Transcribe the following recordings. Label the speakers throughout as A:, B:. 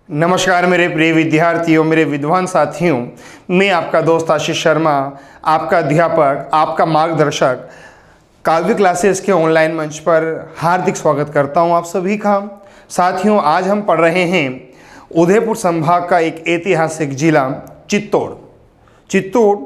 A: नमस्कार मेरे प्रिय विद्यार्थियों, मेरे विद्वान साथियों। मैं आपका दोस्त आशीष शर्मा, आपका अध्यापक, आपका मार्गदर्शक काव्य क्लासेस के ऑनलाइन मंच पर हार्दिक स्वागत करता हूं आप सभी का। साथियों, आज हम पढ़ रहे हैं उदयपुर संभाग का एक ऐतिहासिक जिला चित्तौड़। चित्तौड़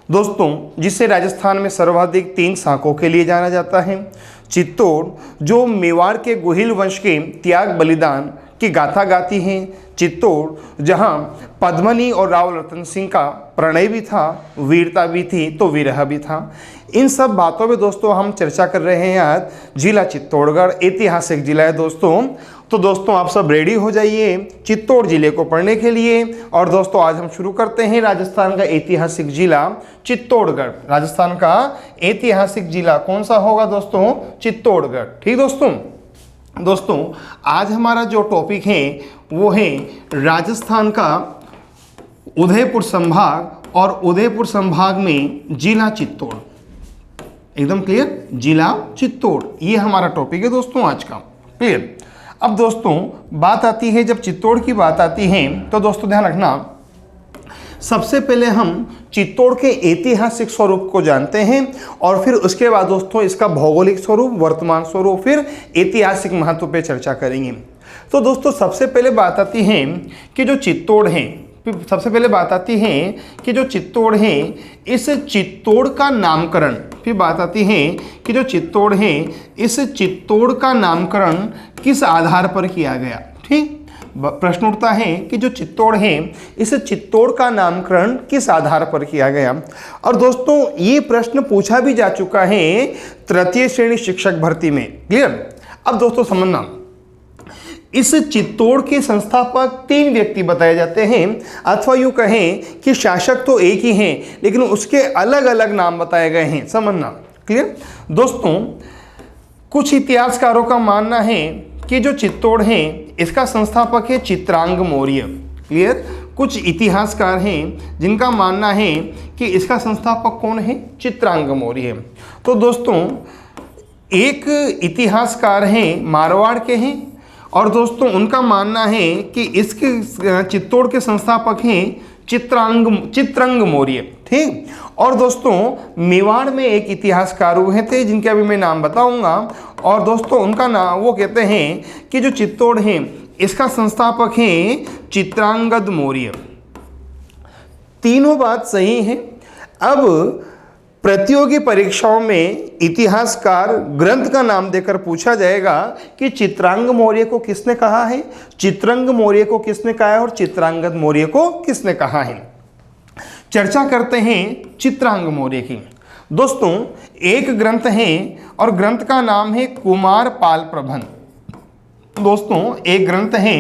A: दोस्तों, जिसे राजस्थान में सर्वाधिक 3 शाखों के लिए जाना जाता है। चित्तौड़ जो मेवाड़ के गोहिल वंश के त्याग बलिदान की गाथा गाती है। चित्तौड़ जहां पद्मनी और राव रतन सिंह का प्रणय भी था, वीरता भी थी तो विरह भी था। इन सब बातों में दोस्तों हम चर्चा कर रहे हैं। आज जिला चित्तौड़गढ़ ऐतिहासिक जिला है दोस्तों। तो दोस्तों आप सब रेडी हो जाइए चित्तौड़ जिले को पढ़ने के लिए। और दोस्तों आज हम शुरू करते हैं राजस्थान का ऐतिहासिक जिला चित्तौड़गढ़। राजस्थान का ऐतिहासिक जिला कौन सा होगा दोस्तों? चित्तौड़गढ़। ठीक दोस्तों आज हमारा जो टॉपिक है वो है राजस्थान का उदयपुर संभाग और उदयपुर संभाग में जिला चित्तौड़। एकदम क्लियर, जिला चित्तौड़ ये हमारा टॉपिक है दोस्तों आज का। क्लियर। अब दोस्तों बात आती है, जब चित्तौड़ की बात आती है तो दोस्तों ध्यान रखना, सबसे पहले हम चित्तौड़ के ऐतिहासिक स्वरूप को जानते हैं और फिर उसके बाद दोस्तों इसका भौगोलिक स्वरूप, वर्तमान स्वरूप, फिर ऐतिहासिक महत्व पे चर्चा करेंगे। तो दोस्तों सबसे पहले बात आती है कि जो चित्तौड़ है, सबसे पहले बात आती है कि जो चित्तौड़ है इस चित्तौड़ का नामकरण, फिर बात आती है कि जो चित्तौड़ है इस चित्तौड़ का नामकरण किस आधार पर किया गया। ठीक, प्रश्न उठता है कि जो चित्तौड़ है इस चित्तौड़ का नामकरण किस आधार पर किया गया। और दोस्तों ये प्रश्न पूछा भी जा चुका है तृतीय श्रेणी शिक्षक भर्ती में। क्लियर। अब दोस्तों समझना, इस चित्तौड़ के संस्थापक 3 व्यक्ति बताए जाते हैं, अथवा यूं कहें कि शासक तो एक ही हैं लेकिन उसके अलग अलग नाम बताए गए हैं। समझना। क्लियर। दोस्तों कुछ इतिहासकारों का मानना है कि जो चित्तौड़ है इसका संस्थापक है चित्रांग मौर्य। क्लियर। कुछ इतिहासकार हैं जिनका मानना है कि इसका संस्थापक कौन है? चित्रांग मौर्य। तो दोस्तों एक इतिहासकार हैं मारवाड़ के हैं और दोस्तों उनका मानना है कि इसके चित्तौड़ के संस्थापक हैं चित्रंग मौर्य। ठीक। और दोस्तों मेवाड़ में एक इतिहासकार हुए थे जिनके अभी मैं नाम बताऊंगा, और दोस्तों उनका नाम, वो कहते हैं कि जो चित्तौड़ है इसका संस्थापक है चित्रांगद मौर्य। तीनों बात सही है। अब प्रतियोगी परीक्षाओं में इतिहासकार ग्रंथ का नाम देकर पूछा जाएगा कि चित्रांग मौर्य को किसने कहा है, चित्रंग मौर्य को किसने कहा है और चित्रांगद मौर्य को किसने कहा है। चर्चा करते हैं चित्रांग मौर्य की। दोस्तों एक ग्रंथ है और ग्रंथ का नाम है कुमार पाल प्रबंध। दोस्तों एक ग्रंथ है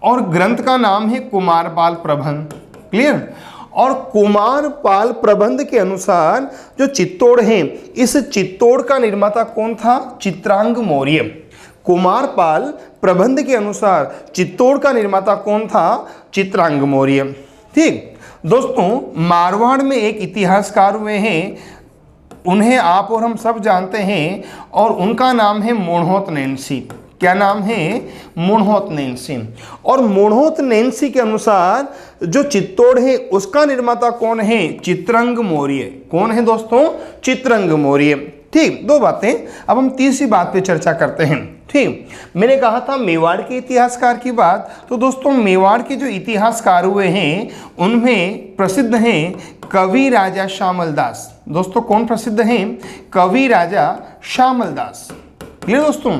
A: और ग्रंथ का नाम है कुमार पाल प्रबंध। क्लियर। और कुमार पाल प्रबंध के अनुसार जो चित्तौड़ है इस चित्तौड़ का निर्माता कौन था? चित्रांग मौर्य। कुमार पाल प्रबंध के अनुसार चित्तौड़ का निर्माता कौन था? चित्रांग मौर्य। ठीक दोस्तों मारवाड़ में एक इतिहासकार हुए हैं, उन्हें आप और हम सब जानते हैं और उनका नाम है मोणहोत नैन्सी। क्या नाम है? मोणहोत नैन्सी। और मोणहोत नैन्सी के अनुसार जो चित्तौड़ है उसका निर्माता कौन है? चित्रंग मौर्य। कौन है दोस्तों? चित्रंग मौर्य। ठीक, 2 बातें। अब हम तीसरी बात पे चर्चा करते हैं। ठीक, मैंने कहा था मेवाड़ के इतिहासकार की बात, तो दोस्तों मेवाड़ के जो इतिहासकार हुए हैं उनमें प्रसिद्ध हैं कवि राजा श्यामल दास। दोस्तों कौन प्रसिद्ध हैं? कवि राजा श्यामल दास। क्लियर दोस्तों।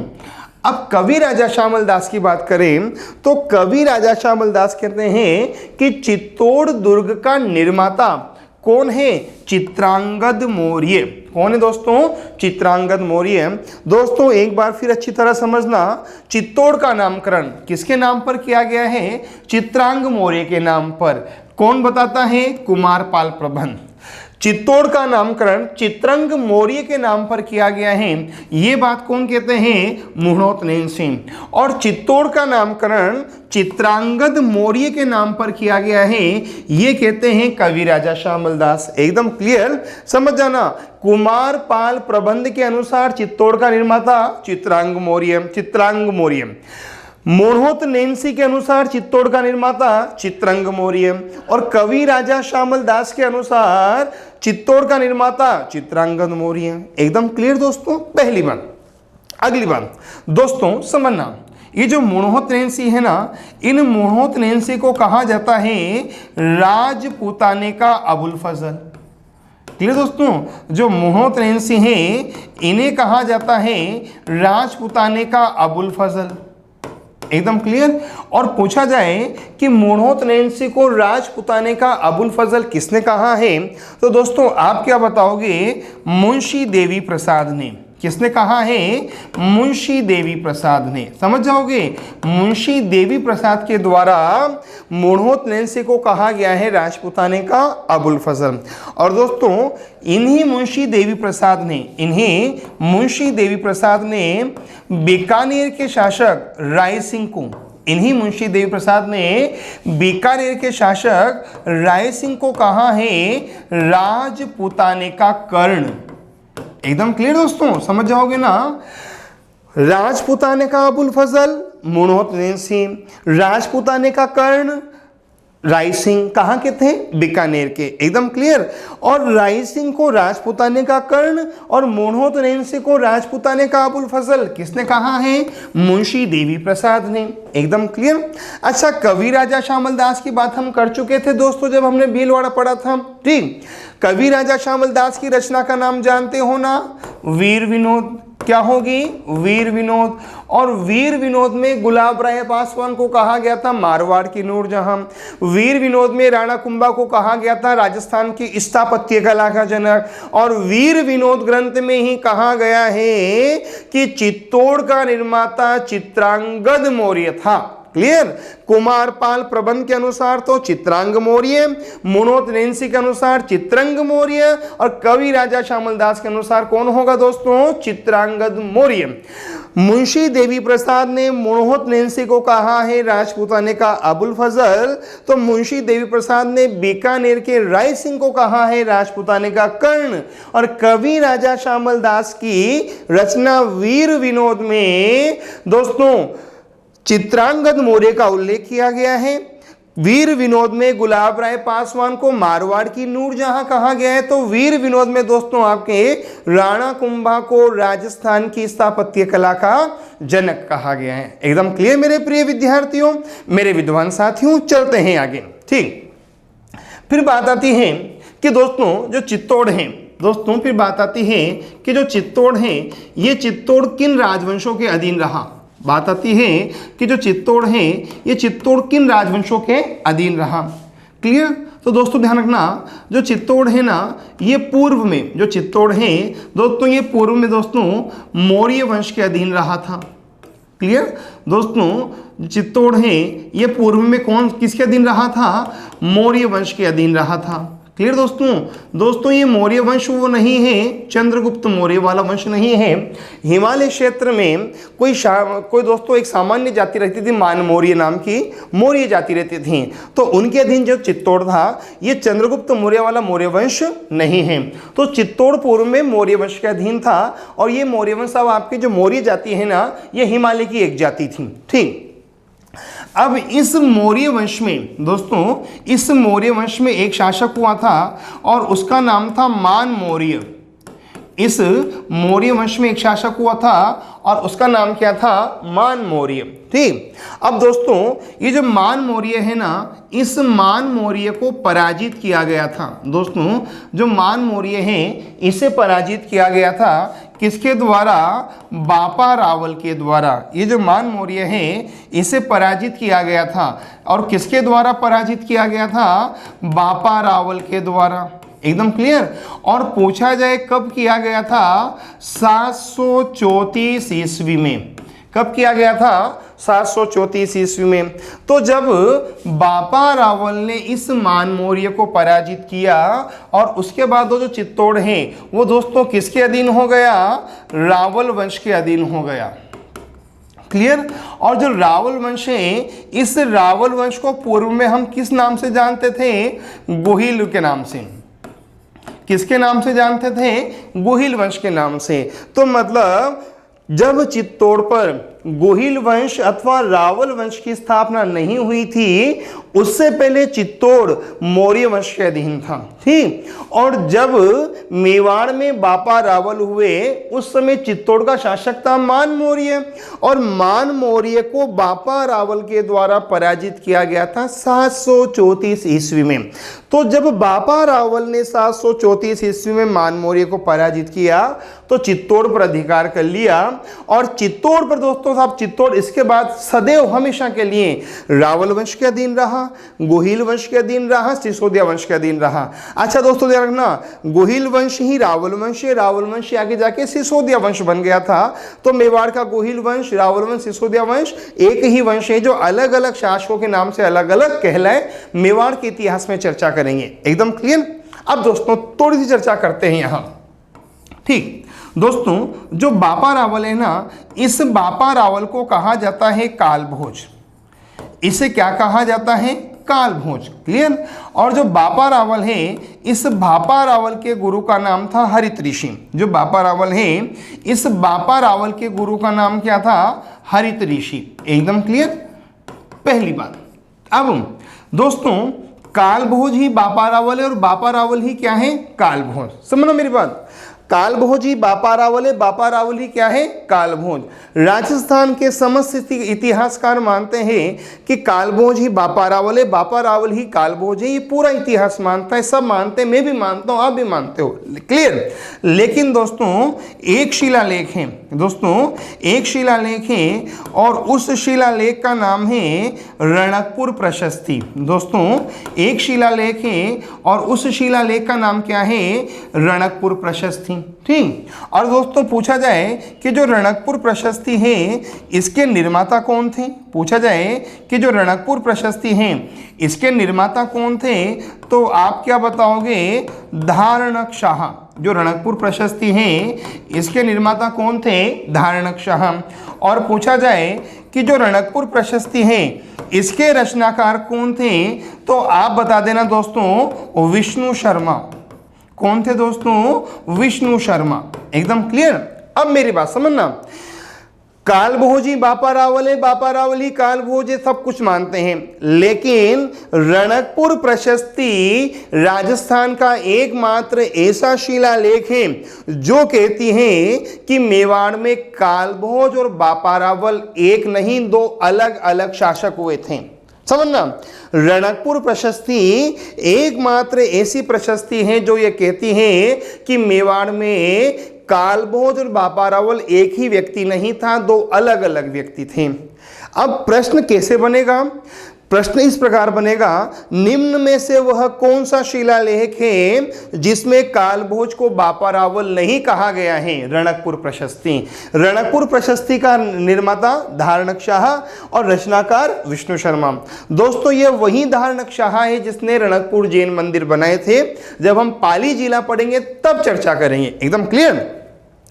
A: अब कवि राजा श्यामल दास की बात करें तो कवि राजा श्यामल कहते हैं कि चित्तौड़ दुर्ग का निर्माता कौन है? चित्रांगद मौर्य। कौन है दोस्तों? चित्रांगद मौर्य। दोस्तों एक बार फिर अच्छी तरह समझना, चित्तौड़ का नामकरण किसके नाम पर किया गया है? चित्रांग मौर्य के नाम पर। कौन बताता है? कुमार पाल प्रबंध। चित्तौड़ का नामकरण चित्रंग मौर्य के नाम पर किया गया है, ये बात कौन कहते हैं? मोणहोत नैन्सी। और चित्तौड़ का नामकरण चित्रांगद मौर्य के नाम पर किया गया है, ये कहते हैं कवि राजा श्यामल दास। एकदम क्लियर, समझ जाना। कुमार पाल प्रबंध के अनुसार चित्तौड़ का निर्माता चित्रांग मौर्य। मोरहोत नैन्सी के अनुसार चित्तौड़ का निर्माता चित्रंग मौर्य और कवि राजा श्यामल दास के अनुसार चित्तौड़ का निर्माता चित्रांगद मौर्य। एकदम क्लियर दोस्तों। पहली बात। अगली बात दोस्तों समझना, ये जो मोरहोत नैन्सी है ना, इन मोरहोत नैन्सी को कहा जाता है राजपूताने का अबुल फजल। क्लियर दोस्तों, जो मोरहोत नैन्सी हैं इन्हें कहा जाता है राजपूताने का अबुल फजल। एकदम क्लियर। और पूछा जाए कि मोरहोत नैन्सी को राजपूताने का अबुल फजल किसने कहा है, तो दोस्तों आप क्या बताओगे? मुंशी देवी प्रसाद ने। किसने कहा है? मुंशी देवी प्रसाद ने। समझ जाओगे, मुंशी देवी प्रसाद के द्वारा मोरहोत नैन्सी को कहा गया है राजपूताने का अबुल फजल। और दोस्तों इन्हीं मुंशी देवी प्रसाद ने बीकानेर के शासक राय सिंह को, इन्हीं मुंशी देवी प्रसाद ने बीकानेर के शासक राय सिंह को कहा है राजपूताने का कर्ण। एकदम क्लियर दोस्तों, समझ जाओगे ना। राजपूताने का अबुल फजल मोरहोत नैन्सी, राजपूताने का कर्ण राय सिंह, कहाँ के थे? बीकानेर के। एकदम क्लियर। और राय सिंह को राजपूताने का कर्ण और मोरहोत नैन्सी को राजपूताने का अबुल फजल किसने कहा है? मुंशी देवी प्रसाद ने। एकदम क्लियर। अच्छा, कवि राजा श्यामल दास की बात हम कर चुके थे दोस्तों जब हमने भीलवाड़ा पढ़ा था। ठीक, कवि राजा श्यामल दास की रचना का नाम जानते हो ना? वीर विनोद। क्या होगी? वीर विनोद। और वीर विनोद में गुलाब राय पासवान को कहा गया था मारवाड़ की नूरजहां। वीर विनोद में राणा कुंभा को कहा गया था राजस्थान की स्थापत्य कला का जनक। और वीर विनोद ग्रंथ में ही कहा गया है कि चित्तौड़ का निर्माता चित्रांगद मौर्य था। क्लियर। कुमारपाल प्रबंध के अनुसार तो चित्रांग मौर्य, मोरहोत नैन्सी के अनुसार चित्रंग मौर्य और कवि राजा श्यामल दास के अनुसार कौन होगा दोस्तों? चित्रांगद मौर्य। मुंशी देवी प्रसाद ने मोरहोत नैन्सी को कहा है राजपूताने का अबुल फजल, तो मुंशी देवी प्रसाद ने बीकानेर के राय सिंह को कहा है राजपूताने का कर्ण। और कवि राजा श्यामल दास की रचना वीर विनोद में दोस्तों चित्रांगद मौर्य का उल्लेख किया गया है। वीर विनोद में गुलाब राय पासवान को मारवाड़ की नूरजहां कहा गया है, तो वीर विनोद में दोस्तों आपके राणा कुंभा को राजस्थान की स्थापत्य कला का जनक कहा गया है। एकदम क्लियर मेरे प्रिय विद्यार्थियों, मेरे विद्वान साथियों। चलते हैं आगे। ठीक, फिर बात आती है कि दोस्तों जो चित्तौड़ है, दोस्तों फिर बात आती है कि जो चित्तौड़ है ये चित्तौड़ किन राजवंशों के अधीन रहा। बात आती है कि जो चित्तौड़ है ये चित्तौड़ किन राजवंशों के अधीन रहा। क्लियर। तो दोस्तों ध्यान रखना, जो चित्तौड़ है ना ये पूर्व में, जो चित्तौड़ है दोस्तों ये पूर्व में दोस्तों मौर्य वंश के अधीन रहा था। क्लियर दोस्तों, चित्तौड़ है ये पूर्व में कौन किसके अधीन रहा था? मौर्य वंश के अधीन रहा था। क्लियर दोस्तों ये मौर्य वंश वो नहीं है, चंद्रगुप्त मौर्य वाला वंश नहीं है। हिमालय क्षेत्र में कोई दोस्तों एक सामान्य जाति रहती थी मान मौर्य नाम की, मौर्य जाति रहती थी, तो उनके अधीन जो चित्तौड़ था ये चंद्रगुप्त मौर्य वाला मौर्य वंश नहीं है। तो चित्तौड़ पूर्व में मौर्य वंश के अधीन था और ये मौर्य वंश अब आपकी जो मौर्य जाति है ना ये हिमालय की एक जाति थी। ठीक, अब इस मौर्य वंश में दोस्तों, इस मौर्य वंश में एक शासक हुआ था और उसका नाम था मान मौर्य। इस मौर्य वंश में एक शासक हुआ था और उसका नाम क्या था? मान मौर्य। ठीक, अब दोस्तों ये जो मान मौर्य है ना, इस मान मौर्य को पराजित किया गया था। दोस्तों जो मान मौर्य है इसे पराजित किया गया था किसके द्वारा? बापा रावल के द्वारा। ये जो मान मौर्य है इसे पराजित किया गया था और किसके द्वारा पराजित किया गया था? बापा रावल के द्वारा। एकदम क्लियर। और पूछा जाए कब किया गया था? 734 ईस्वी में। कब किया गया था? 734 ईस्वी में। तो जब बापा रावल ने इस मान मौर्य को पराजित किया और उसके बाद वो जो चित्तौड़ है वो दोस्तों किसके अधीन हो गया? रावल वंश के अधीन हो गया। क्लियर। और जो रावल वंश है इस रावल वंश को पूर्व में हम किस नाम से जानते थे? गोहिल के नाम से। किसके नाम से जानते थे? गोहिल वंश के नाम से। तो मतलब जब चित्तौड़ पर गोहिल वंश अथवा रावल वंश की स्थापना नहीं हुई थी, उससे पहले चित्तौड़ मौर्य वंश के अधीन था। ठीक, और जब मेवाड़ में बापा रावल हुए उस समय चित्तौड़ का शासक था मान मौर्य, और मान मौर्य को बापा रावल के द्वारा पराजित किया गया था 734 ईस्वी में। तो जब बापा रावल ने 734 ईस्वी में मान मौर्य को पराजित किया तो चित्तौड़ पर अधिकार कर लिया, और चित्तौड़ पर दोस्तों साहब चित्तौड़ इसके बाद सदैव हमेशा के लिए रावल वंश के अधीन रहा, गोहिल वंश के अधीन रहा, सिसोदिया वंश के अधीन रहा। अच्छा दोस्तों ध्यान रखना, गोहिल वंश ही रावल वंश है, रावल वंश आगे जाके सिसोदिया वंश बन गया था। तो मेवाड़ का गोहिल वंश, रावल वंश, सिसोदिया वंश एक ही वंश है जो अलग अलग शासकों के नाम से अलग अलग कहलाए। मेवाड़ के इतिहास में चर्चा करेंगे, एकदम क्लियर। अब दोस्तों थोड़ी सी चर्चा करते हैं यहां। ठीक दोस्तों, जो बापा रावल है ना, इस बापा रावल को कहा जाता है कालभोज। इसे क्या कहा जाता है? कालभोज। क्लियर। और जो बापा रावल है, इस बापा रावल के गुरु का नाम था हरित ऋषि। जो बापा रावल है, इस बापा रावल के गुरु का नाम क्या था? हरित ऋषि। एकदम क्लियर, पहली बात। अब दोस्तों कालभोज ही बापा रावल है और बापा रावल ही क्या है? कालभोज। समझो मेरी बात, कालभोज ही बापा रावल है, बापा रावल ही क्या है? कालभोज। राजस्थान के समस्त इतिहासकार मानते हैं कि कालभोज ही बापा रावल है, बापा रावल ही कालभोज है। ये पूरा इतिहास मानता है, सब मानते हैं, मैं भी मानता हूं, आप भी मानते हो। क्लियर। लेकिन दोस्तों एक शिलालेख है, दोस्तों एक शिलालेख है और उस शिलालेख का नाम है रणकपुर प्रशस्ति। दोस्तों एक शिलालेख है और उस शिलालेख का नाम क्या है? रणकपुर प्रशस्ति। ठीक। और दोस्तों पूछा जाए कि जो रणकपुर प्रशस्ति है इसके निर्माता कौन थे? पूछा जाए कि जो रणकपुर प्रशस्ति है इसके निर्माता कौन थे, तो आप क्या बताओगे? धारणक शाह। जो रणकपुर प्रशस्ति है इसके निर्माता कौन थे? धारणक शाह। और पूछा जाए कि जो रणकपुर प्रशस्ति है इसके रचनाकार कौन थे, तो आप बता देना दोस्तों विष्णु शर्मा। कौन थे दोस्तों? विष्णु शर्मा। एकदम क्लियर। अब मेरी बात समझना, कालभोज ही बापा रावल है, बापा रावल ही कालभोज है, सब कुछ मानते हैं, लेकिन रणकपुर प्रशस्ति राजस्थान का एकमात्र ऐसा शिलालेख है जो कहती है कि मेवाड़ में कालभोज और बापा रावल एक नहीं दो अलग अलग शासक हुए थे। समझना, रणकपुर प्रशस्ति एकमात्र ऐसी प्रशस्ति है जो ये कहती है कि मेवाड़ में कालभोज और बापा रावल एक ही व्यक्ति नहीं था, दो अलग अलग व्यक्ति थे। अब प्रश्न कैसे बनेगा? प्रश्न इस प्रकार बनेगा, निम्न में से वह कौन सा शिलालेख है जिसमें कालभोज को बापा रावल नहीं कहा गया है? रणकपुर प्रशस्ति। रणकपुर प्रशस्ति का निर्माता धारणक शाह और रचनाकार विष्णु शर्मा। दोस्तों ये वही धारणक शाह है जिसने रणकपुर जैन मंदिर बनाए थे। जब हम पाली जिला पढ़ेंगे तब चर्चा करेंगे। एकदम क्लियर,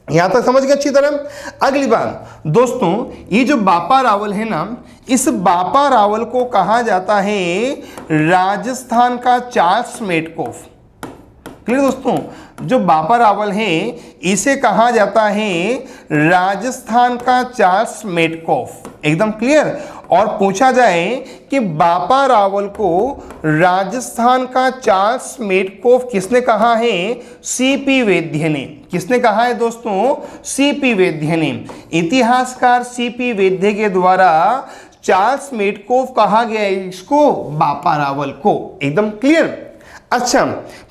A: यहां तक समझ गए अच्छी तरह। अगली बात दोस्तों, ये जो बापा रावल है ना, इस बापा रावल को कहा जाता है राजस्थान का चार्ल्स मेडकोफ। क्लियर दोस्तों, जो बापा रावल है इसे कहा जाता है राजस्थान का चार्ल्स मेडकोफ। एकदम क्लियर। और पूछा जाए कि बापा रावल को राजस्थान का चार्ल्स मेडकोफ किसने कहा है? सीपी वैद्य ने। किसने कहा है दोस्तों? सीपी वैद्य ने। इतिहासकार सीपी वैद्य के द्वारा चार्ल्स मेडकोफ कहा गया है इसको, बापा रावल को। एकदम क्लियर। अच्छा,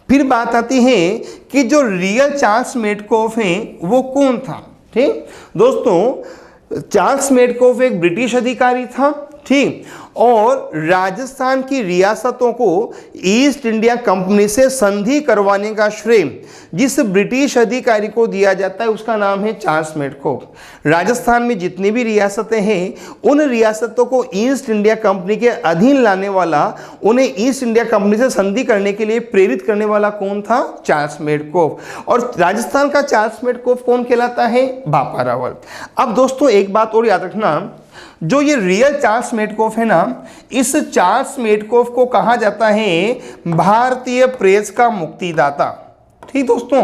A: फिर बात आती है कि जो रियल चार्ल्स मेडकोफ है वो कौन था? ठीक दोस्तों, चार्ल्स मेडकोफ एक ब्रिटिश अधिकारी था। ठीक, और राजस्थान की रियासतों को ईस्ट इंडिया कंपनी से संधि करवाने का श्रेय जिस ब्रिटिश अधिकारी को दिया जाता है उसका नाम है चार्ल्स मेडकोफ। राजस्थान में जितनी भी रियासतें हैं उन रियासतों को ईस्ट इंडिया कंपनी के अधीन लाने वाला, उन्हें ईस्ट इंडिया कंपनी से संधि करने के लिए प्रेरित करने वाला कौन था? चार्ल्स मेडकोफ। और राजस्थान का चार्ल्स मेडकोफ कौन कहलाता है? बापा रावल। अब दोस्तों एक बात और याद रखना, जो ये रियल चार्ल्स मेडकोफ है ना, इस चार्ल्स मेडकोफ को कहा जाता है भारतीय प्रेस का मुक्तिदाता। ठीक दोस्तों,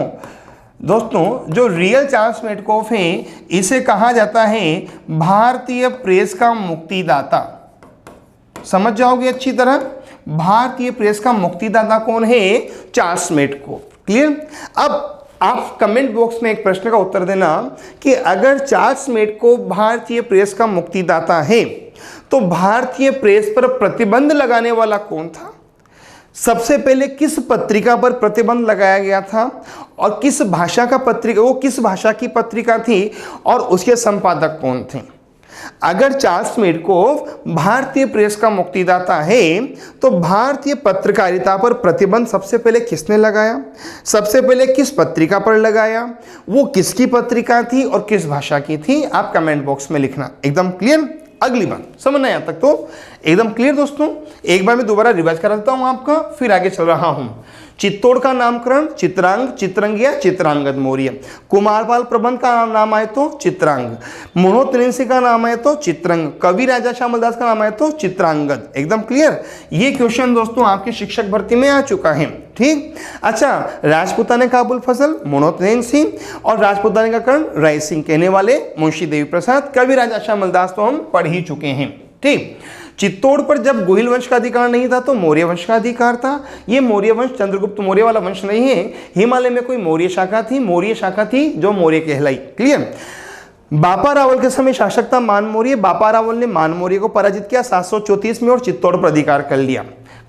A: दोस्तों जो रियल चार्ल्स मेडकोफ है इसे कहा जाता है भारतीय प्रेस का मुक्तिदाता। समझ जाओगे अच्छी तरह, भारतीय प्रेस का मुक्तिदाता कौन है? चार्ल्स मेडकोफ। क्लियर? अब आप कमेंट बॉक्स में एक प्रश्न का उत्तर देना कि अगर चार्ल्स मेडकोफ भारतीय प्रेस का मुक्तिदाता है तो भारतीय प्रेस पर प्रतिबंध लगाने वाला कौन था? सबसे पहले किस पत्रिका पर प्रतिबंध लगाया गया था और किस भाषा का पत्रिका, वो किस भाषा की पत्रिका थी और उसके संपादक कौन थे? अगर चार्ल्स मेडकोफ भारतीय प्रेस का मुक्तिदाता है तो भारतीय पत्रकारिता पर प्रतिबंध सबसे पहले किसने लगाया, सबसे पहले किस पत्रिका पर लगाया, वो किसकी पत्रिका थी और किस भाषा की थी? आप कमेंट बॉक्स में लिखना। एकदम क्लियर? अगली बात समझना यहां तक तो एकदम क्लियर। दोस्तों एक बार मैं दोबारा रिवाइज करा देता हूं आपका, फिर आगे चल रहा हूं। चित्तौड़ का नामकरण चित्रांग, चित्रंगिया, चित्रांगद मौर्य। कुमारपाल प्रबंध का नाम आए तो चित्रांग। मोहनोत्तरिंसी का नाम आए तो चित्रंग। कवि राजा श्यामलदास का नाम आए तो चित्रांगद। एकदम क्लियर? ये क्वेश्चन दोस्तों आपके शिक्षक भर्ती में आ चुका है। ठीक। अच्छा, राजपूताने का अबुल फजल मोहनोत्तरिंसी और राजपूताने का कर्ण राय सिंह, कहने वाले मुंशी देवी प्रसाद। कवि राजा श्यामलदास तो हम पढ़ ही चुके हैं। ठीक। चित्तौड़ पर जब गोहिल वंश का अधिकार नहीं था तो मौर्य वंश का अधिकार था। ये मौर्य वंश चंद्रगुप्त मौर्य वाला वंश नहीं है, हिमालय में कोई मौर्य शाखा थी, मौर्य शाखा थी जो मौर्य कहलाई। क्लियर? बापा रावल के समय शासक था मान मौर्य। बापा रावल ने मान मौर्य को पराजित किया 734 में और चित्तौड़ पर अधिकार कर लिया।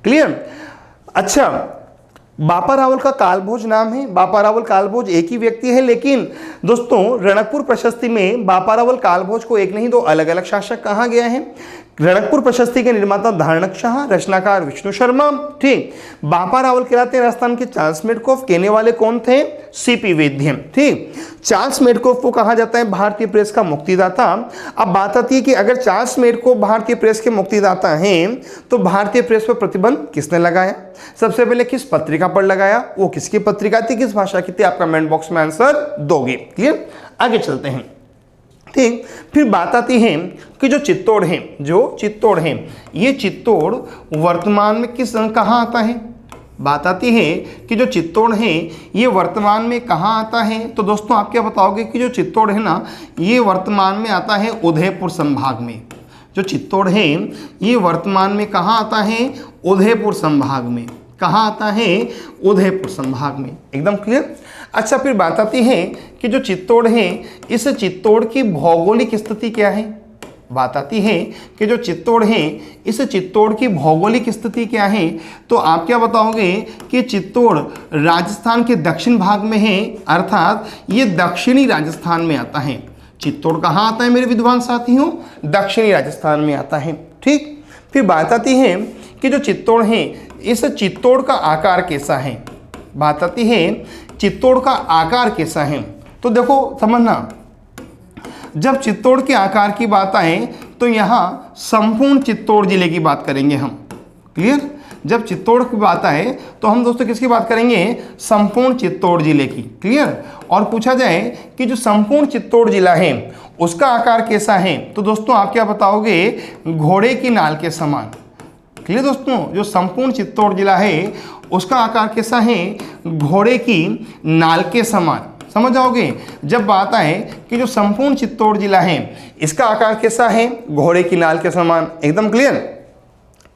A: क्लियर? अच्छा, बापा रावल का कालभोज नाम है। बापा रावल कालभोज एक ही व्यक्ति है, लेकिन दोस्तों रणकपुर प्रशस्ति में बापा रावल कालभोज को एक नहीं दो अलग अलग शासक कहा गया है। रणकपुर प्रशस्ति के निर्माता धारणक शाह, रचनाकार विष्णु शर्मा। ठीक। बापा रावल कहलाते हैं राजस्थान के चार्ल्स मेडकोफ, कहने वाले कौन थे? सीपी वैद्य। ठीक। चार्ल्स मेडकोफ को कहा जाता है भारतीय प्रेस का मुक्तिदाता। अब बात आती है कि अगर चार्ल्स मेडकोफ भारतीय प्रेस के मुक्तिदाता हैं तो भारतीय प्रेस पर प्रतिबंध किसने लगाया, सबसे पहले किस पत्रिका पर लगाया, वो किसकी पत्रिका थी, किस भाषा की थी? आप कमेंट बॉक्स में आंसर दोगे। क्लियर? आगे चलते हैं। ठीक। फिर बात आती है कि जो चित्तौड़ है, जो चित्तौड़ है, ये चित्तौड़ वर्तमान में किस कहाँ आता है? बात आती है कि जो चित्तौड़ है ये वर्तमान में कहाँ आता है? तो दोस्तों आप क्या बताओगे कि जो चित्तौड़ है ना, ये वर्तमान में आता है उदयपुर संभाग में। जो चित्तौड़ है ये वर्तमान में कहाँ आता है? उदयपुर संभाग में। कहाँ आता है? उदयपुर संभाग में। एकदम क्लियर? अच्छा, फिर बात आती है कि जो चित्तौड़ है इस चित्तौड़ की भौगोलिक स्थिति क्या है? बात आती है कि जो चित्तौड़ है इस चित्तौड़ की भौगोलिक स्थिति क्या है? तो आप क्या बताओगे कि चित्तौड़ राजस्थान के दक्षिण भाग में है, अर्थात ये दक्षिणी राजस्थान में आता है। चित्तौड़ कहाँ आता है मेरे विद्वान साथियों? दक्षिणी राजस्थान में आता है। ठीक। फिर बात आती है कि जो चित्तौड़ है इस चित्तौड़ का आकार कैसा है? बात आती है चित्तौड़ का आकार कैसा है? तो देखो समझना, जब चित्तौड़ के आकार की बात आए तो यहाँ संपूर्ण चित्तौड़ जिले की बात करेंगे हम। क्लियर? जब चित्तौड़ की बात आए तो हम दोस्तों किसकी बात करेंगे? संपूर्ण चित्तौड़ जिले की। क्लियर? और पूछा जाए कि जो संपूर्ण चित्तौड़ जिला है उसका आकार कैसा है, तो दोस्तों आप क्या बताओगे? घोड़े की नाल के समान। क्लियर दोस्तों? जो संपूर्ण चित्तौड़ जिला है उसका आकार कैसा है? घोड़े की नाल के समान। समझ जाओगे? जब बात आए कि जो संपूर्ण चित्तौड़ जिला है इसका आकार कैसा है? घोड़े की नाल के समान। एकदम क्लियर?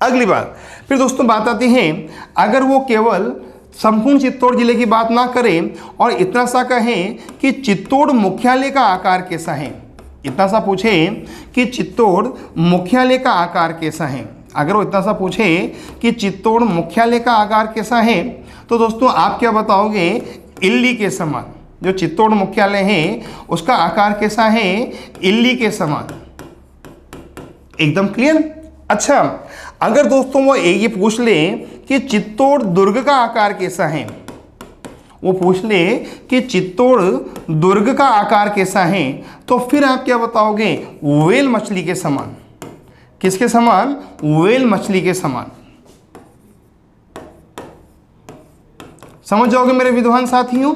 A: अगली बात फिर दोस्तों बात आती है, अगर वो केवल संपूर्ण चित्तौड़ जिले की बात ना करें और इतना सा कहें कि चित्तौड़ मुख्यालय का आकार कैसा है, इतना सा पूछे कि चित्तौड़ मुख्यालय का आकार कैसा है, अगर वो इतना सा पूछे कि चित्तौड़ मुख्यालय का आकार कैसा है, तो दोस्तों आप क्या बताओगे? इल्ली के समान। जो चित्तौड़ मुख्यालय है उसका आकार कैसा है? इल्ली के समान। एकदम क्लियर? अच्छा, अगर दोस्तों वो ये पूछ ले कि चित्तौड़ दुर्ग का आकार कैसा है, वो पूछ ले कि चित्तौड़ दुर्ग का आकार कैसा है, तो फिर आप क्या बताओगे? व्हेल मछली के समान। किसके समान? व्हेल मछली के समान। समझ जाओगे मेरे विद्वान साथियों?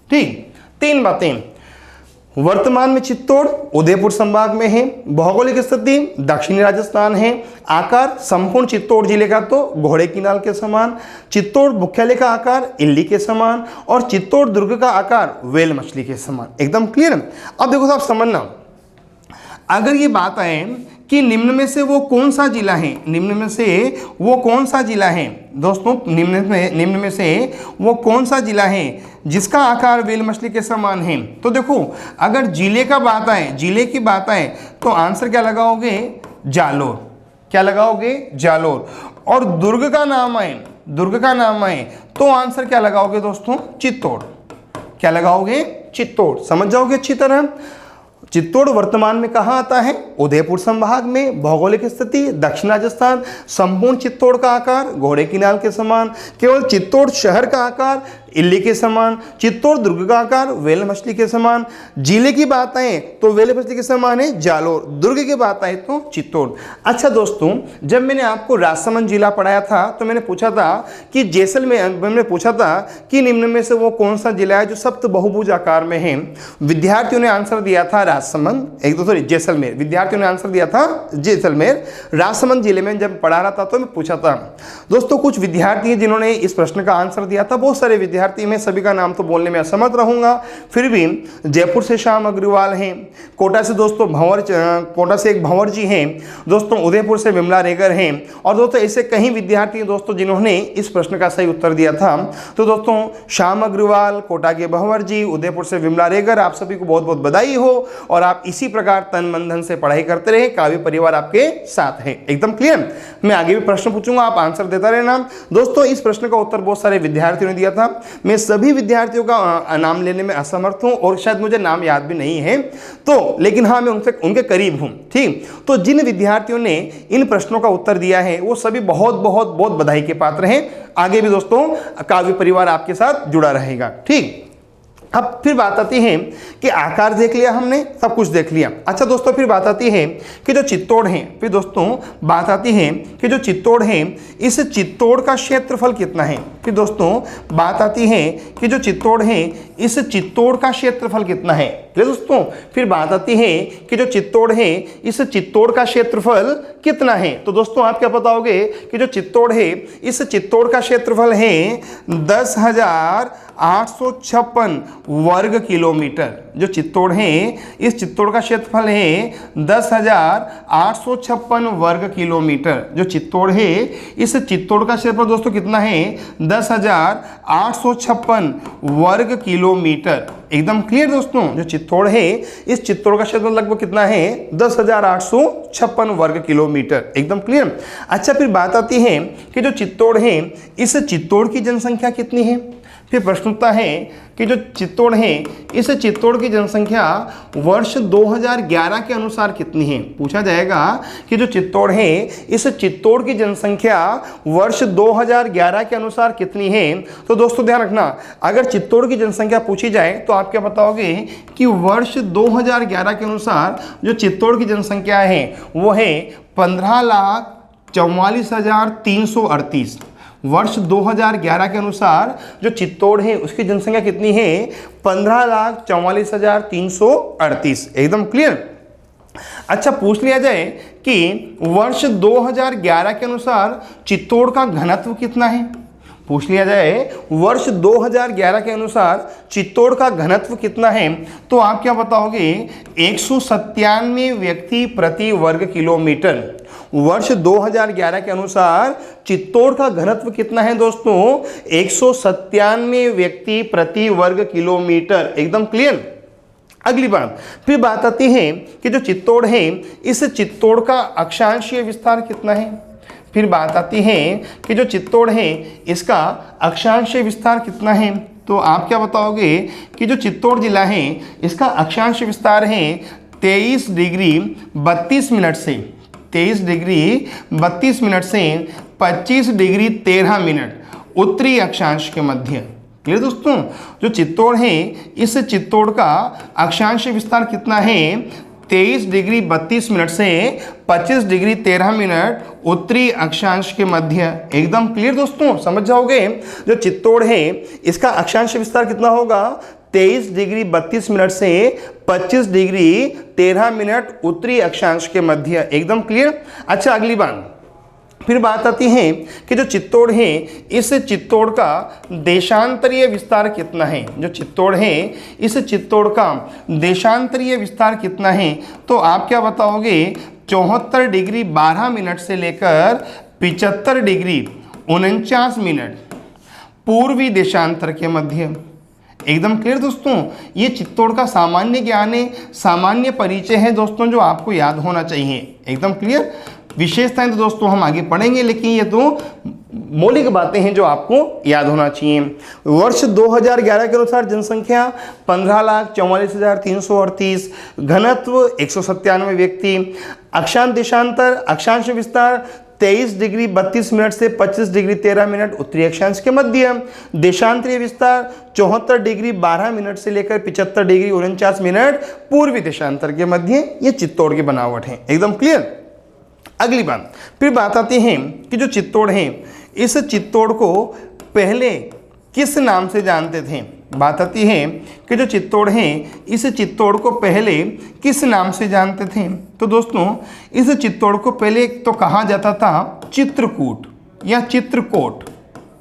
A: ठीक। तीन बातें। वर्तमान में चित्तौड़ उदयपुर संभाग में है। भौगोलिक स्थिति दक्षिणी राजस्थान है। आकार संपूर्ण चित्तौड़ जिले का तो घोड़े की नाल के समान। चित्तौड़ मुख्यालय का आकार इल्ली के समान और चित्तौड़ दुर्ग का आकार व्हेल मछली के समान। एकदम क्लियर। अब देखो साहब समझना, अगर ये बात आए कि निम्न में से वो कौन सा जिला है, निम्न में से वो कौन सा जिला है दोस्तों, निम्न में से वो कौन सा जिला है जिसका आकार व्हेल मछली के समान है। तो देखो अगर जिले का बात आए, जिले की बात आए तो आंसर क्या लगाओगे, जालोर। क्या लगाओगे, जालोर। और दुर्ग का नाम आए, दुर्ग का नाम आए तो आंसर क्या लगाओगे दोस्तों, चित्तौड़। क्या लगाओगे, चित्तौड़। समझ जाओगे अच्छी तरह। चित्तौड़ वर्तमान में कहाँ आता है, उदयपुर संभाग में। भौगोलिक स्थिति दक्षिण राजस्थान। संपूर्ण चित्तौड़ का आकार घोड़े की नाल के समान। केवल चित्तौड़ शहर का आकार इल्ली के समान। चित्तौड़ दुर्ग का आकार व्हेल मछली के समान। जिले की बात आए तो व्हेल मछली के समान है जालोर। दुर्ग की बात आए तो चित्तौड़। अच्छा दोस्तों, जब मैंने आपको राजसमंद जिला पढ़ाया था तो मैंने पूछा था कि जैसलमेर, मैंने पूछा था कि निम्न में से वो कौन सा जिला है जो सप्त बहुभुज आकार में है। विद्यार्थियों ने आंसर दिया था राजसमंद, एक दो सॉरी जैसलमेर। विद्यार्थियों ने आंसर दिया था जैसलमेर। राजसमंद जिले में जब पढ़ा रहा था तो मैं पूछा था दोस्तों, कुछ विद्यार्थी जिन्होंने इस प्रश्न का आंसर दिया था, बहुत सारे विद्यार्थी, मैं सभी का नाम तो बोलने में असमर्थ रहूंगा, फिर भी जयपुर से श्याम अग्रवाल हैं, कोटा से दोस्तों भंवर, कोटा से एक भंवर जी हैं दोस्तों, उदयपुर से विमला रेगर हैं। और दोस्तों ऐसे कई विद्यार्थी हैं दोस्तों जिन्होंने इस प्रश्न का सही उत्तर दिया था। तो दोस्तों श्याम अग्रवाल, कोटा के भंवर जी, उदयपुर से विमला रेगर, आप सभी को बहुत बहुत बधाई हो और आप इसी प्रकार तन मन धन से पढ़ाई करते रहे। काव्य परिवार आपके साथ है। एकदम क्लियर। मैं आगे भी प्रश्न पूछूंगा, आप आंसर देता रहना। दोस्तों इस प्रश्न का उत्तर बहुत सारे विद्यार्थियों ने दिया था। मैं सभी विद्यार्थियों का नाम लेने में असमर्थ हूं और शायद मुझे नाम याद भी नहीं है, तो लेकिन हाँ मैं उनके करीब हूं। ठीक, तो जिन विद्यार्थियों ने इन प्रश्नों का उत्तर दिया है वो सभी बहुत बहुत बहुत बधाई के पात्र हैं। आगे भी दोस्तों काव्य परिवार आपके साथ जुड़ा रहेगा। ठीक, अब फिर बात आती है कि आकार देख लिया हमने, सब कुछ देख लिया। अच्छा दोस्तों फिर बात आती है कि जो चित्तौड़ है, फिर दोस्तों बात आती है कि जो चित्तौड़ है इस चित्तौड़ का क्षेत्रफल कितना है। फिर दोस्तों बात आती है कि जो चित्तौड़ है इस चित्तौड़ का क्षेत्रफल कितना है। दोस्तों फिर बात आती है कि जो चित्तौड़ है इस चित्तौड़ का क्षेत्रफल कितना है। तो दोस्तों आप क्या बताओगे कि जो चित्तौड़ है इस चित्तौड़ का क्षेत्रफल है 10,856 वर्ग किलोमीटर। जो चित्तौड़ है इस चित्तौड़ का क्षेत्रफल है 10,856 वर्ग किलोमीटर। जो चित्तौड़ है इस चित्तौड़ का क्षेत्रफल दोस्तों कितना है, 10,856 वर्ग किलोमीटर। एकदम क्लियर दोस्तों। जो चित्तौड़ है इस चित्तौड़ का क्षेत्रफल लगभग कितना है, 10,856 वर्ग किलोमीटर। एकदम क्लियर। अच्छा फिर बात आती है कि जो चित्तौड़ है इस चित्तौड़ की जनसंख्या कितनी है। फिर प्रश्न उठता है कि जो चित्तौड़ है इस चित्तौड़ की जनसंख्या वर्ष 2011 के अनुसार कितनी है। पूछा जाएगा कि जो चित्तौड़ है इस चित्तौड़ की जनसंख्या वर्ष 2011 के अनुसार कितनी है। तो दोस्तों ध्यान रखना, अगर चित्तौड़ की जनसंख्या पूछी जाए तो आप क्या बताओगे कि वर्ष 2011 के अनुसार जो चित्तौड़ की जनसंख्या है वो है 15,44,338। वर्ष 2011 के अनुसार जो चित्तौड़ है उसकी जनसंख्या कितनी है, 15,44,338। एकदम क्लियर। अच्छा पूछ लिया जाए कि वर्ष 2011 के अनुसार चित्तौड़ का घनत्व कितना है। पूछ लिया जाए वर्ष 2011 के अनुसार चित्तौड़ का घनत्व कितना है, तो आप क्या बताओगे, 197 व्यक्ति प्रति वर्ग किलोमीटर। वर्ष 2011 के अनुसार चित्तौड़ का घनत्व कितना है दोस्तों, 197 व्यक्ति प्रति वर्ग किलोमीटर। एकदम क्लियर। अगली बात फिर बात आती है कि जो चित्तौड़ है इस चित्तौड़ का अक्षांशीय विस्तार कितना है। फिर बात आती है कि जो चित्तौड़ है इसका अक्षांशीय विस्तार कितना है। तो आप क्या बताओगे कि जो चित्तौड़ जिला है इसका अक्षांश विस्तार है 23 डिग्री 32 मिनट से 23 डिग्री 32 मिनट से 25 डिग्री 13 मिनट उत्तरी अक्षांश के मध्य। क्लियर दोस्तों। जो चित्तौड़ है इस चित्तौड़ का अक्षांश विस्तार कितना है, 23 डिग्री 32 मिनट से 25 डिग्री 13 मिनट उत्तरी अक्षांश के मध्य। एकदम क्लियर दोस्तों, समझ जाओगे। जो चित्तौड़ है इसका अक्षांश विस्तार कितना होगा, 23 डिग्री 32 मिनट से 25 डिग्री 13 मिनट उत्तरी अक्षांश के मध्य। एकदम क्लियर। अच्छा, अगली बात फिर बात आती है कि जो चित्तौड़ है, इस चित्तौड़ का देशांतरीय विस्तार कितना है। जो चित्तौड़ है, इस चित्तौड़ का देशांतरीय विस्तार कितना है, तो आप क्या बताओगे, 74 डिग्री 12 मिनट से लेकर 75 डिग्री 49 मिनट पूर्वी देशांतर के मध्य। एकदम क्लियर दोस्तों। ये चित्तौड़ का सामान्य ज्ञान है, सामान्य परिचय है दोस्तों, जो आपको याद होना चाहिए। एकदम क्लियर। विशेषताएं तो दोस्तों हम आगे पढ़ेंगे, लेकिन ये तो मौलिक बातें हैं जो आपको याद होना चाहिए। वर्ष 2011 के अनुसार जनसंख्या 15,44,338, घनत्व 197 व्यक्ति, अक्षांश देशांतर अक्षांश विस्तार 23 डिग्री 32 मिनट से 25 डिग्री 13 मिनट उत्तरी अक्षांश के मध्य, देशांतरीय विस्तार 74 डिग्री 12 मिनट से लेकर 75 डिग्री 49 मिनट पूर्वी देशांतर के मध्य। ये चित्तौड़ की बनावट है। एकदम क्लियर। अगली बात फिर बात आती है कि जो चित्तौड़ है, इस चित्तौड़ को पहले किस नाम से जानते थे। बात आती है कि जो चित्तौड़ है, इस चित्तौड़ को पहले किस नाम से जानते थे। तो दोस्तों, इस चित्तौड़ को पहले तो कहा जाता था चित्रकूट या चित्रकोट।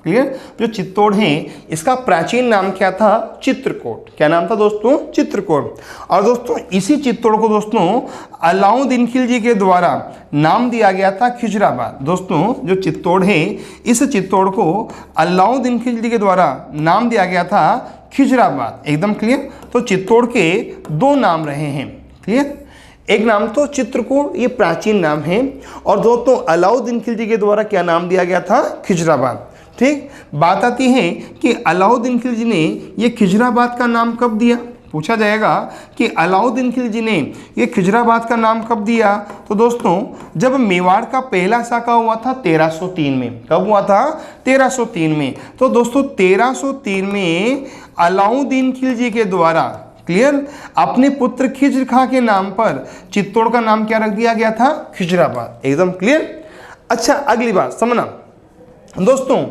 A: क्लियर। जो चित्तौड़ है, इसका प्राचीन नाम क्या था, चित्रकोट। क्या नाम था दोस्तों, चित्रकोट। और दोस्तों, इसी चित्तौड़ को दोस्तों अलाउद्दीन खिलजी के द्वारा नाम दिया गया था खिजराबाद। दोस्तों, जो चित्तौड़ है, इस चित्तौड़ को अलाउद्दीन खिलजी के द्वारा नाम दिया गया था खिजराबाद। एकदम क्लियर। तो चित्तौड़ के दो नाम रहे हैं। क्लियर। एक नाम तो चित्रकूट, ये प्राचीन नाम है, और दोस्तों अलाउद्दीन खिलजी के द्वारा क्या नाम दिया गया था, खिजराबाद। ठीक। बात आती है कि अलाउद्दीन खिलजी ने ये खिजराबाद का नाम कब दिया। पूछा जाएगा कि अलाउद्दीन खिलजी ने ये खिजराबाद का नाम कब दिया। तो दोस्तों, जब मेवाड़ का पहला साका हुआ था 1303 में। कब हुआ था, 1303 में। तो दोस्तों 1303 में अलाउद्दीन खिलजी के द्वारा, क्लियर, अपने पुत्र खिज्र खां के नाम पर चित्तौड़ का नाम क्या रख दिया गया था, खिजराबाद। एकदम क्लियर। अच्छा, अगली बात समझना दोस्तों,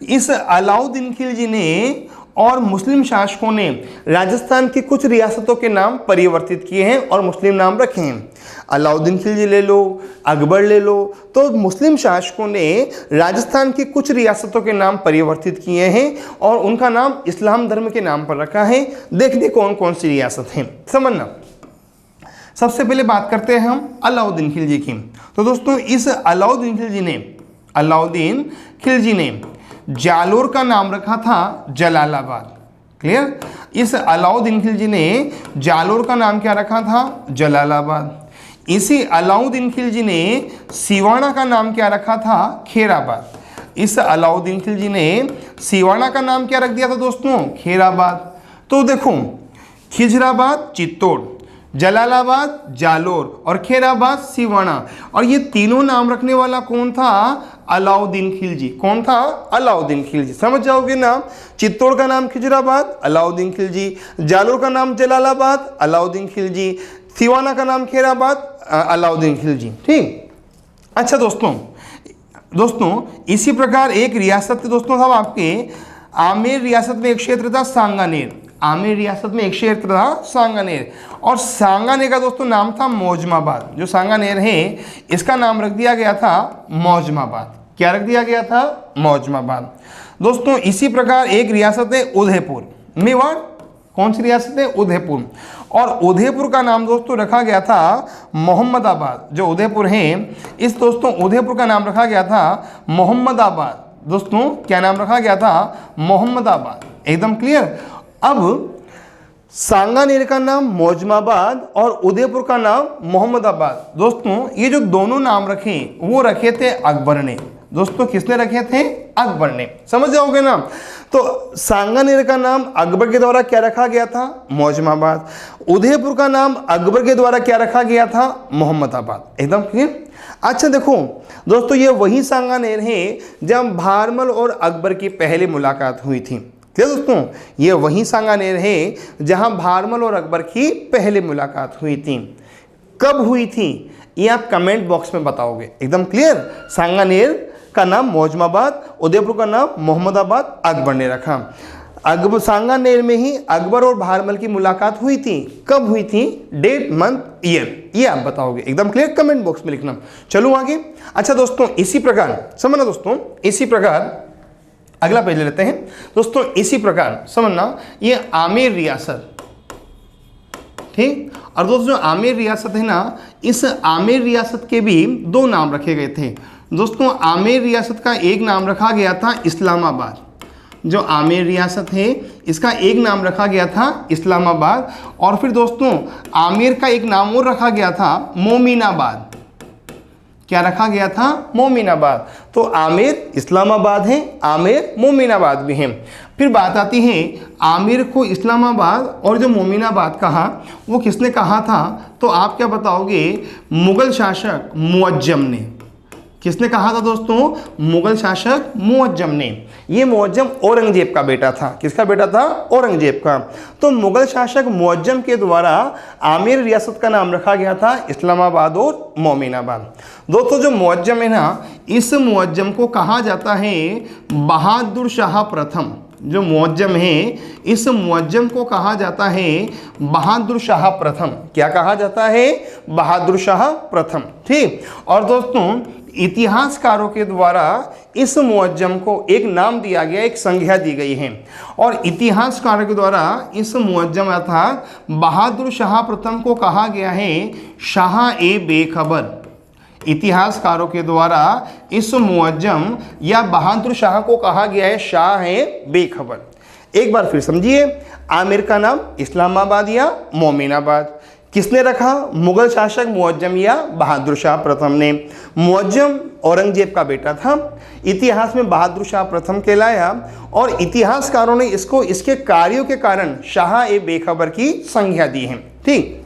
A: इस अलाउद्दीन खिलजी ने और मुस्लिम शासकों ने राजस्थान की कुछ रियासतों के नाम परिवर्तित किए हैं और मुस्लिम नाम रखे हैं। अलाउद्दीन खिलजी ले लो, अकबर ले लो, तो मुस्लिम शासकों ने राजस्थान की कुछ रियासतों के नाम परिवर्तित किए हैं और उनका नाम इस्लाम धर्म के नाम पर रखा है। देखते कौन कौन सी रियासत हैं, समझना। सबसे पहले बात करते हैं हम अलाउद्दीन खिलजी की। तो दोस्तों, इस अलाउद्दीन खिलजी ने जालोर का नाम रखा था जलालाबाद। क्लियर। इस अलाउद्दीन खिलजी ने जालोर का नाम क्या रखा था, जलालाबाद। इसी अलाउद्दीन खिलजी ने सिवाना का नाम क्या रखा था, खेराबाद। इस अलाउद्दीन खिलजी ने सिवाना का नाम क्या रख दिया था दोस्तों, खेराबाद। तो देखो, खिजराबाद चित्तौड़, जलालाबाद जालोर और खेराबाद सिवाना, और ये तीनों नाम रखने वाला कौन था, अलाउद्दीन खिलजी। कौन था, अलाउद्दीन खिलजी। समझ जाओगे ना। चित्तौड़ का नाम खिजराबाद, अलाउद्दीन खिलजी। जालोर का नाम जलालाबाद, अलाउद्दीन खिलजी। सिवाना का नाम खेराबाद, अलाउद्दीन खिलजी। ठीक। अच्छा दोस्तों इसी प्रकार एक रियासत दोस्तों साहब आपके आमेर रियासत में एक क्षेत्र था सांगानेर। आमेर रियासत में एक क्षेत्र था सांगानेर, और सांगानेर का दोस्तों नाम था मौजमाबाद। जो सांगानेर है, इसका नाम रख दिया गया था मौजमाबाद। क्या रख दिया गया था, मौजमाबाद। दोस्तों इसी प्रकार एक रियासत है उदयपुर, मेवाड़। कौन सी रियासत है, उदयपुर। और उदयपुर का नाम दोस्तों रखा गया था मोहम्मदाबाद। जो उदयपुर है, इस दोस्तों उदयपुर का नाम रखा गया था मोहम्मदाबाद। दोस्तों क्या नाम रखा गया था, मोहम्मदाबाद। एकदम क्लियर। अब सांगानेर का नाम मौजमाबाद और उदयपुर का नाम मोहम्मदाबाद। दोस्तों ये जो दोनों नाम रखे, वो रखे थे अकबर ने। दोस्तों किसने रखे थे, अकबर ने। समझ जाओगे ना। तो सांगानेर का नाम अकबर के द्वारा क्या रखा गया था, मौजमाबाद। उदयपुर का नाम अकबर के द्वारा क्या रखा गया था, मोहम्मदाबाद। एकदम क्लियर। अच्छा देखो दोस्तों, ये वही सांगानेर है जब भारमल और अकबर की पहली मुलाकात हुई थी। क्या दोस्तों, ये वही सांगानेर है जहां भारमल और अकबर की पहली मुलाकात हुई थी। कब हुई थी, ये आप कमेंट बॉक्स में बताओगे। एकदम क्लियर। सांगानेर का नाम मौजमाबाद, उदयपुर का नाम मोहम्मदाबाद, अकबर ने रखा। सांगानेर में ही अकबर और बहारमल की मुलाकात हुई थी। कब हुई थी? डेट, मंथ, ईयर, ये आप बताओगे। एकदम क्लियर, कमेंट बॉक्स में लिखना। चलो आगे। अच्छा दोस्तों, इसी प्रकार समझना दोस्तों, इसी प्रकार अगला पेज ले लेते हैं दोस्तों। इसी प्रकार समझना, ये आमेर रियासत, ठीक। और दोस्तों जो आमेर रियासत है ना, इस आमेर रियासत के भी दो नाम रखे गए थे दोस्तों। आमेर रियासत का एक नाम रखा गया था इस्लामाबाद। जो आमेर रियासत है इसका एक नाम रखा गया था इस्लामाबाद। और फिर दोस्तों आमेर का एक नाम और रखा गया था मोमिनाबाद। क्या रखा गया था? मोमिनाबाद। तो आमेर इस्लामाबाद है, आमेर मोमिनाबाद भी है। फिर बात आती है आमेर को इस्लामाबाद और जो मोमिनाबाद कहा वो किसने कहा था? तो आप क्या बताओगे? मुगल शासक मुअज्जम ने। किसने कहा था दोस्तों? मुगल शासक मुअज्जम ने। ये मुअज्जम औरंगजेब का बेटा था। किसका बेटा था? औरंगजेब का। तो मुगल शासक मुअज्जम के द्वारा आमेर रियासत का नाम रखा गया था इस्लामाबाद और मोमिनाबाद। दोस्तों जो मुअज्जम है ना, इस मुअज्जम को कहा जाता है बहादुर शाह प्रथम। जो मुअज्जम है, इस मुअज्जम को कहा जाता है बहादुर शाह प्रथम। क्या कहा जाता है? बहादुर शाह प्रथम, ठीक। और दोस्तों इतिहासकारों के द्वारा इस मुअज्जम को एक नाम दिया गया, एक संज्ञा दी गई है। और इतिहासकारों के द्वारा इस मुअज्जम अर्थात बहादुर शाह प्रथम को कहा गया है शाह ए बेखबर। इतिहासकारों के द्वारा इस मुअज्जम या बहादुर शाह को कहा गया है शाह ए बेखबर। एक बार फिर समझिए, आमिर का नाम इस्लामाबाद या मोमिनाबाद किसने रखा? मुगल शासक मुअज्जम या बहादुर शाह प्रथम ने। मुअज्जम औरंगजेब का बेटा था, इतिहास में बहादुर शाह प्रथम कहलाया। और इतिहासकारों ने इसको इसके कार्यों के कारण शाह ए बेखबर की संज्ञा दी है, ठीक।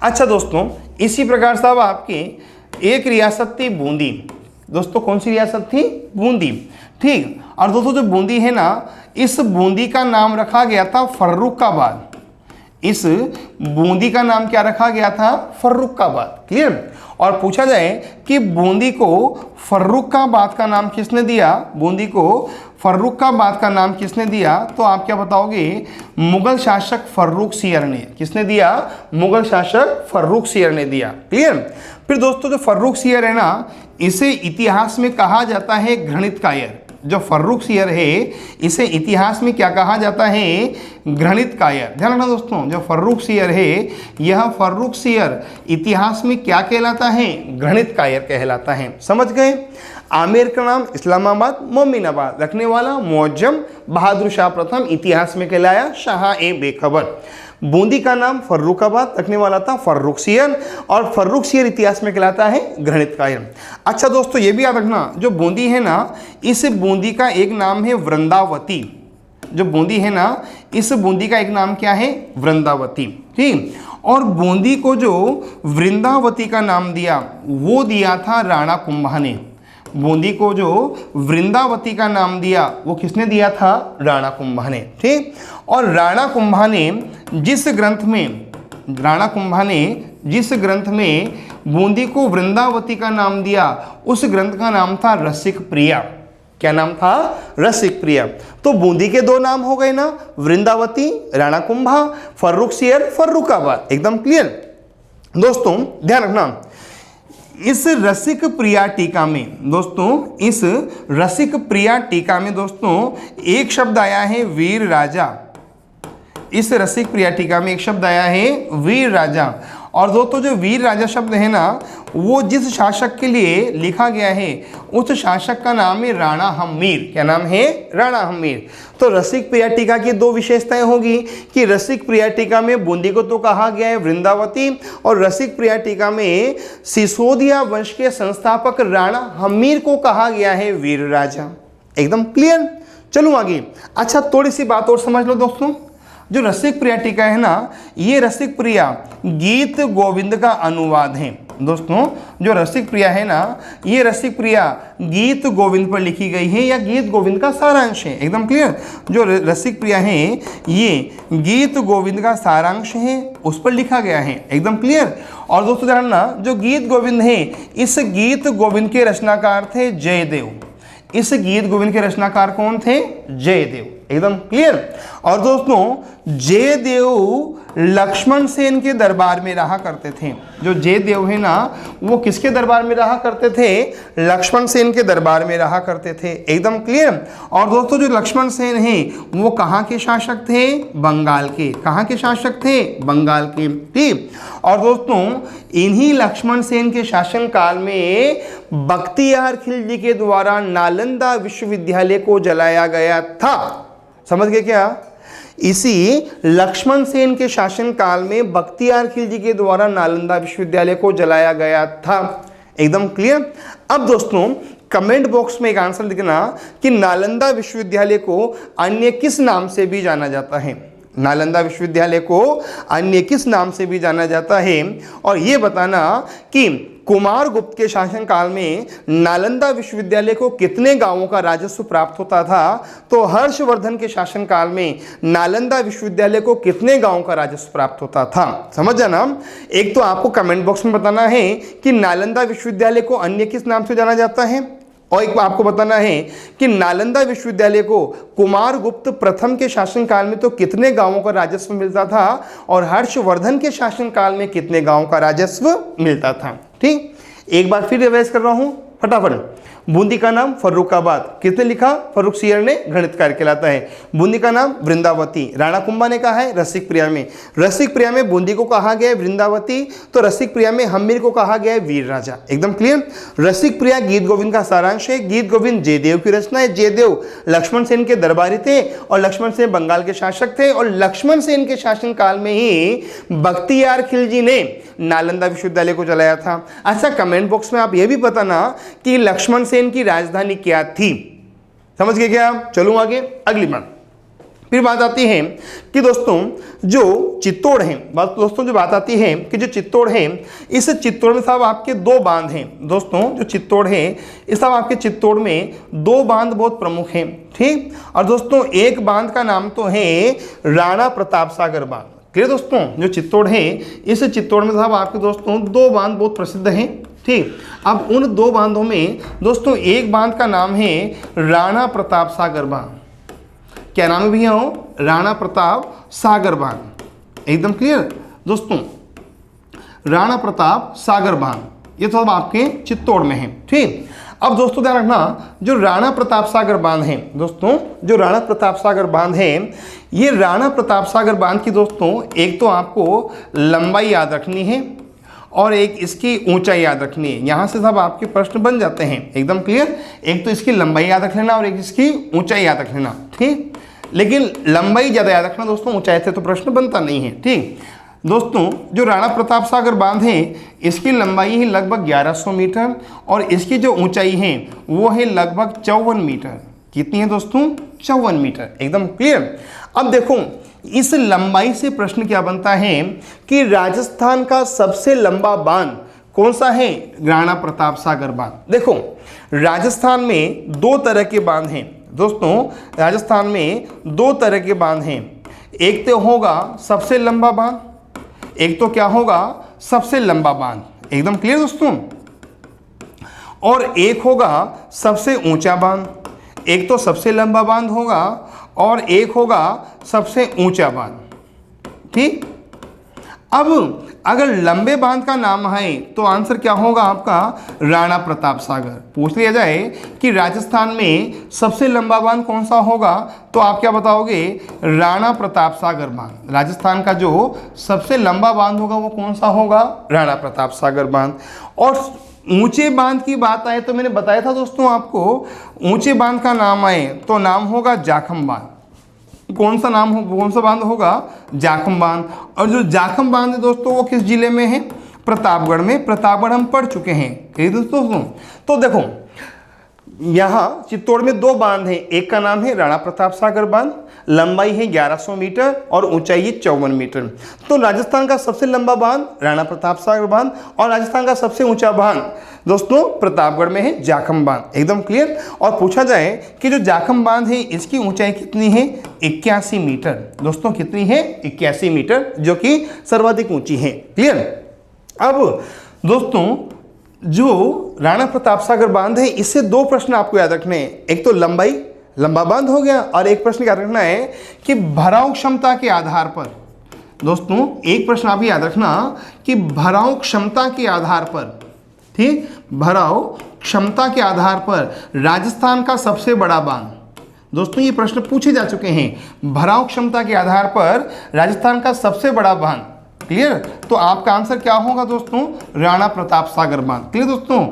A: अच्छा दोस्तों, इसी प्रकार साहब आपकी एक रियासत थी बूंदी। दोस्तों कौन सी रियासत थी? बूंदी, ठीक। और दोस्तों जो बूंदी है ना, इस बूंदी का नाम रखा गया था फर्रुखाबाद। इस बूंदी का नाम क्या रखा गया था? फर्रुखाबाद, क्लियर। और पूछा जाए कि बूंदी को फर्रुखाबाद का नाम किसने दिया? बूंदी को फर्रुखाबाद का नाम किसने दिया? तो आप क्या बताओगे? मुगल शासक फर्रुखसियर ने। किसने दिया? मुगल शासक फर्रुखसियर ने दिया, क्लियर। फिर दोस्तों जो फर्रुखसियर है ना, इसे इतिहास में कहा जाता है घृणित कायर। जो फर्रुखसियर है इसे इतिहास में क्या कहा जाता है? घृणित कायर। ध्यान रखना दोस्तों, जो फर्रुखसियर है यह फर्रुखसियर इतिहास में क्या कहलाता है? घृणित कायर कहलाता है। समझ गए? आमेर का नाम इस्लामाबाद मोमिनाबाद, रखने वाला मुअज्जम बहादुर शाह प्रथम, इतिहास में कहलाया शाह ए बेखबर। बूंदी का नाम फर्रुखाबाद, रखने वाला था फर्रुखसियर, और फर्रुखसियर इतिहास में कहलाता है घृणित कायर। अच्छा दोस्तों ये भी याद रखना, जो बूंदी है ना, इस बूंदी का एक नाम है वृंदावती। जो बूंदी है ना, इस बूंदी का एक नाम क्या है? वृंदावती, ठीक। और बूंदी को जो वृंदावती का नाम दिया वो दिया था राणा कुंभा ने। बूंदी को जो वृंदावती का नाम दिया वो किसने दिया था? राणा कुंभा ने, ठीक। और राणा कुंभा ने जिस ग्रंथ में बूंदी को वृंदावती का नाम दिया उस ग्रंथ का नाम था रसिक प्रिया। क्या नाम था? रसिक प्रिया। तो बूंदी के दो नाम हो गए ना, वृंदावती, राणा कुंभा, फर्रुखसियर, फर्रुखाबाद। एकदम क्लियर दोस्तों। ध्यान रखना, इस रसिक प्रिया टीका में दोस्तों, इस रसिक प्रिया टीका में दोस्तों एक शब्द आया है वीर राजा। इस रसिक प्रिया टीका में एक शब्द आया है वीर राजा। और दोस्तों जो वीर राजा शब्द है ना, वो जिस शासक के लिए लिखा गया है उस शासक का नाम है राणा हम्मीर। क्या नाम है? राणा हम्मीर। तो रसिक प्रिया टीका की दो विशेषताएं होगी कि रसिक प्रिया टीका में बूंदी को तो कहा गया है वृंदावती, और रसिक प्रिया टीका में सिसोदिया वंश के संस्थापक राणा हम्मीर को कहा गया है वीर राजा। एकदम क्लियर। चलो आगे। अच्छा थोड़ी सी बात और समझ लो दोस्तों, जो रसिक प्रिया टीका है ना, ये रसिक प्रिया गीत गोविंद का अनुवाद है। दोस्तों जो रसिक प्रिया है ना, ये रसिक प्रिया गीत गोविंद पर लिखी गई है या गीत गोविंद का सारांश है। एकदम क्लियर। जो रसिक प्रिया है ये गीत गोविंद का सारांश है, उस पर लिखा गया है। एकदम क्लियर। और दोस्तों जानना, जो गीत गोविंद है, इस गीत गोविंद के रचनाकार थे जयदेव। इस गीत गोविंद के रचनाकार कौन थे? जयदेव। एकदम क्लियर। और दोस्तों जयदेव लक्ष्मण सेन के दरबार में रहा करते थे। जो जयदेव है ना वो किसके दरबार में रहा करते थे? लक्ष्मण सेन के दरबार में रहा करते थे, एकदम क्लियर। और दोस्तों जो लक्ष्मण सेन हैं वो कहाँ के शासक थे? बंगाल के। कहाँ के शासक थे? बंगाल के, ठीक। और दोस्तों इन्हीं लक्ष्मण सेन के शासन काल में बख्तियार खिलजी के द्वारा नालंदा विश्वविद्यालय को जलाया गया था। समझ गए क्या? इसी लक्ष्मण सेन के शासन काल में बख्तियार खिलजी के द्वारा नालंदा विश्वविद्यालय को जलाया गया था, एकदम क्लियर। अब दोस्तों कमेंट बॉक्स में एक आंसर लिखना कि नालंदा विश्वविद्यालय को अन्य किस नाम से भी जाना जाता है। नालंदा विश्वविद्यालय को अन्य किस नाम से भी जाना जाता है, और ये बताना कि कुमार गुप्त के शासन काल में नालंदा विश्वविद्यालय को कितने गांवों का राजस्व प्राप्त होता था। तो हर्षवर्धन के शासन काल में नालंदा विश्वविद्यालय को कितने गांवों का राजस्व प्राप्त होता था। समझ जाना। एक तो आपको कमेंट बॉक्स में बताना है कि नालंदा विश्वविद्यालय को अन्य किस नाम से जाना जाता है, और एक आपको बताना है कि नालंदा विश्वविद्यालय को कुमार गुप्त प्रथम के शासनकाल में तो कितने गांवों का राजस्व मिलता था, और हर्षवर्धन के शासनकाल में कितने गांवों का राजस्व मिलता था। ठीक, एक बार फिर रिवाइज कर रहा हूं फटाफट। बूंदी का नाम फर्रुखाबाद, किसने लिखा? फर्रुखसिंह ने गणितकार कहलाता है। बूंदी का नाम वृंदावती, राणा कुंभा ने कहा है रसिक प्रिया में। रसिक प्रिया में बूंदी को कहा गया है वृंदावती, तो रसिक प्रिया में हम्मीर को कहा गया है वीर राजा, एकदम क्लियर। रसिक प्रिया गीत गोविंद का सारांश है। गीत गोविंद जयदेव की रचना है। जयदेव लक्ष्मण सेन के दरबारी थे, और लक्ष्मण सेन बंगाल के शासक थे, और लक्ष्मण सेन के शासन काल में ही बख्तियार खिलजी ने नालंदा विश्वविद्यालय को जलाया था। अच्छा, कमेंट बॉक्स में आप यह भी बताना कि लक्ष्मण सेन की राजधानी क्या थी। समझ गए क्या? चलूं आगे अगली बात। फिर बात आती है कि दोस्तों जो चित्तौड़ है, दोस्तों जो बात आती है कि जो चित्तौड़ है, इस चित्तौड़ में साहब आपके दो बांध हैं। दोस्तों जो चित्तौड़ है इस साहब आपके चित्तौड़ में दो बांध बहुत प्रमुख हैं, ठीक। और दोस्तों एक बांध का नाम तो है राणा प्रताप सागर बांध। क्लियर दोस्तों, जो चित्तौड़ है इस चित्तौड़ में साहब आपके दोस्तों दो बांध बहुत प्रसिद्ध हैं, ठीक। अब उन दो बांधों में दोस्तों एक बांध का नाम है राणा प्रताप सागर बांध। क्या नाम है भैया? हो राणा प्रताप सागर बांध, एकदम क्लियर दोस्तों। राणा प्रताप सागर बांध ये तो अब आपके चित्तौड़ में है, ठीक। अब दोस्तों ध्यान रखना, जो राणा प्रताप सागर बांध है दोस्तों, जो राणा प्रताप सागर बांध है, ये राणा प्रताप सागर बांध की दोस्तों एक तो आपको लंबाई याद रखनी है और एक इसकी ऊंचाई याद रखनी है। यहाँ से सब आपके प्रश्न बन जाते हैं, एकदम क्लियर। एक तो इसकी लंबाई याद रख लेना और एक इसकी ऊंचाई याद रख लेना, ठीक। लेकिन लंबाई ज़्यादा याद रखना दोस्तों, ऊंचाई से तो प्रश्न बनता नहीं है, ठीक। दोस्तों जो राणा प्रताप सागर बांध है इसकी लंबाई है लगभग 1100 मीटर और इसकी जो ऊंचाई है वो है लगभग 54 मीटर। कितनी है दोस्तों? 54 मीटर, एकदम क्लियर। अब देखो इस लंबाई से प्रश्न क्या बनता है कि राजस्थान का सबसे लंबा बांध कौन सा है? राणा प्रताप सागर बांध। देखो राजस्थान में दो तरह के बांध हैं दोस्तों, राजस्थान में दो तरह के बांध हैं। एक तो होगा सबसे लंबा बांध, एक तो क्या होगा? सबसे लंबा बांध, एकदम क्लियर दोस्तों। और एक होगा सबसे ऊंचा बांध। एक तो सबसे लंबा बांध होगा और एक होगा सबसे ऊंचा बांध, ठीक। अब अगर लंबे बांध का नाम है तो आंसर क्या होगा आपका? राणा प्रताप सागर। पूछ लिया जाए कि राजस्थान में सबसे लंबा बांध कौन सा होगा तो आप क्या बताओगे? राणा प्रताप सागर बांध। राजस्थान का जो सबसे लंबा बांध होगा वो कौन सा होगा? राणा प्रताप सागर बांध। और ऊंचे बांध की बात आए तो मैंने बताया था दोस्तों आपको, ऊंचे बांध का नाम आए तो नाम होगा जाखम बांध। कौन सा नाम हो, कौन सा बांध होगा? जाखम बांध। और जो जाखम बांध है दोस्तों वो किस जिले में है? प्रतापगढ़ में। प्रतापगढ़ हम पढ़ चुके हैं दोस्तों। तो देखो यहाँ चित्तौड़ में दो बांध हैं, एक का नाम है राणा प्रताप सागर बांध, लंबाई है 1100 मीटर और ऊंचाई है 54 मीटर। तो राजस्थान का सबसे लंबा बांध राणा प्रताप सागर बांध और राजस्थान का सबसे ऊंचा बांध दोस्तों प्रतापगढ़ में है जाखम बांध, एकदम क्लियर। और पूछा जाए कि जो जाखम बांध है इसकी ऊंचाई कितनी है? 81 मीटर दोस्तों। कितनी है? 81 मीटर, जो कि सर्वाधिक ऊंची है, क्लियर। अब दोस्तों जो राणा प्रताप सागर बांध है इससे दो प्रश्न आपको याद रखने हैं। एक तो लंबाई, लंबा बांध हो गया। और एक प्रश्न याद रखना है कि भराव क्षमता के आधार पर, दोस्तों एक प्रश्न आप याद रखना कि भराव क्षमता के आधार पर, ठीक, भराव क्षमता के आधार पर राजस्थान का सबसे बड़ा बांध। दोस्तों ये प्रश्न पूछे जा चुके हैं, भराव क्षमता के आधार पर राजस्थान का सबसे बड़ा बांध। क्लियर? तो आपका आंसर क्या होगा दोस्तों? राणा प्रताप सागर बांध। क्लियर दोस्तों?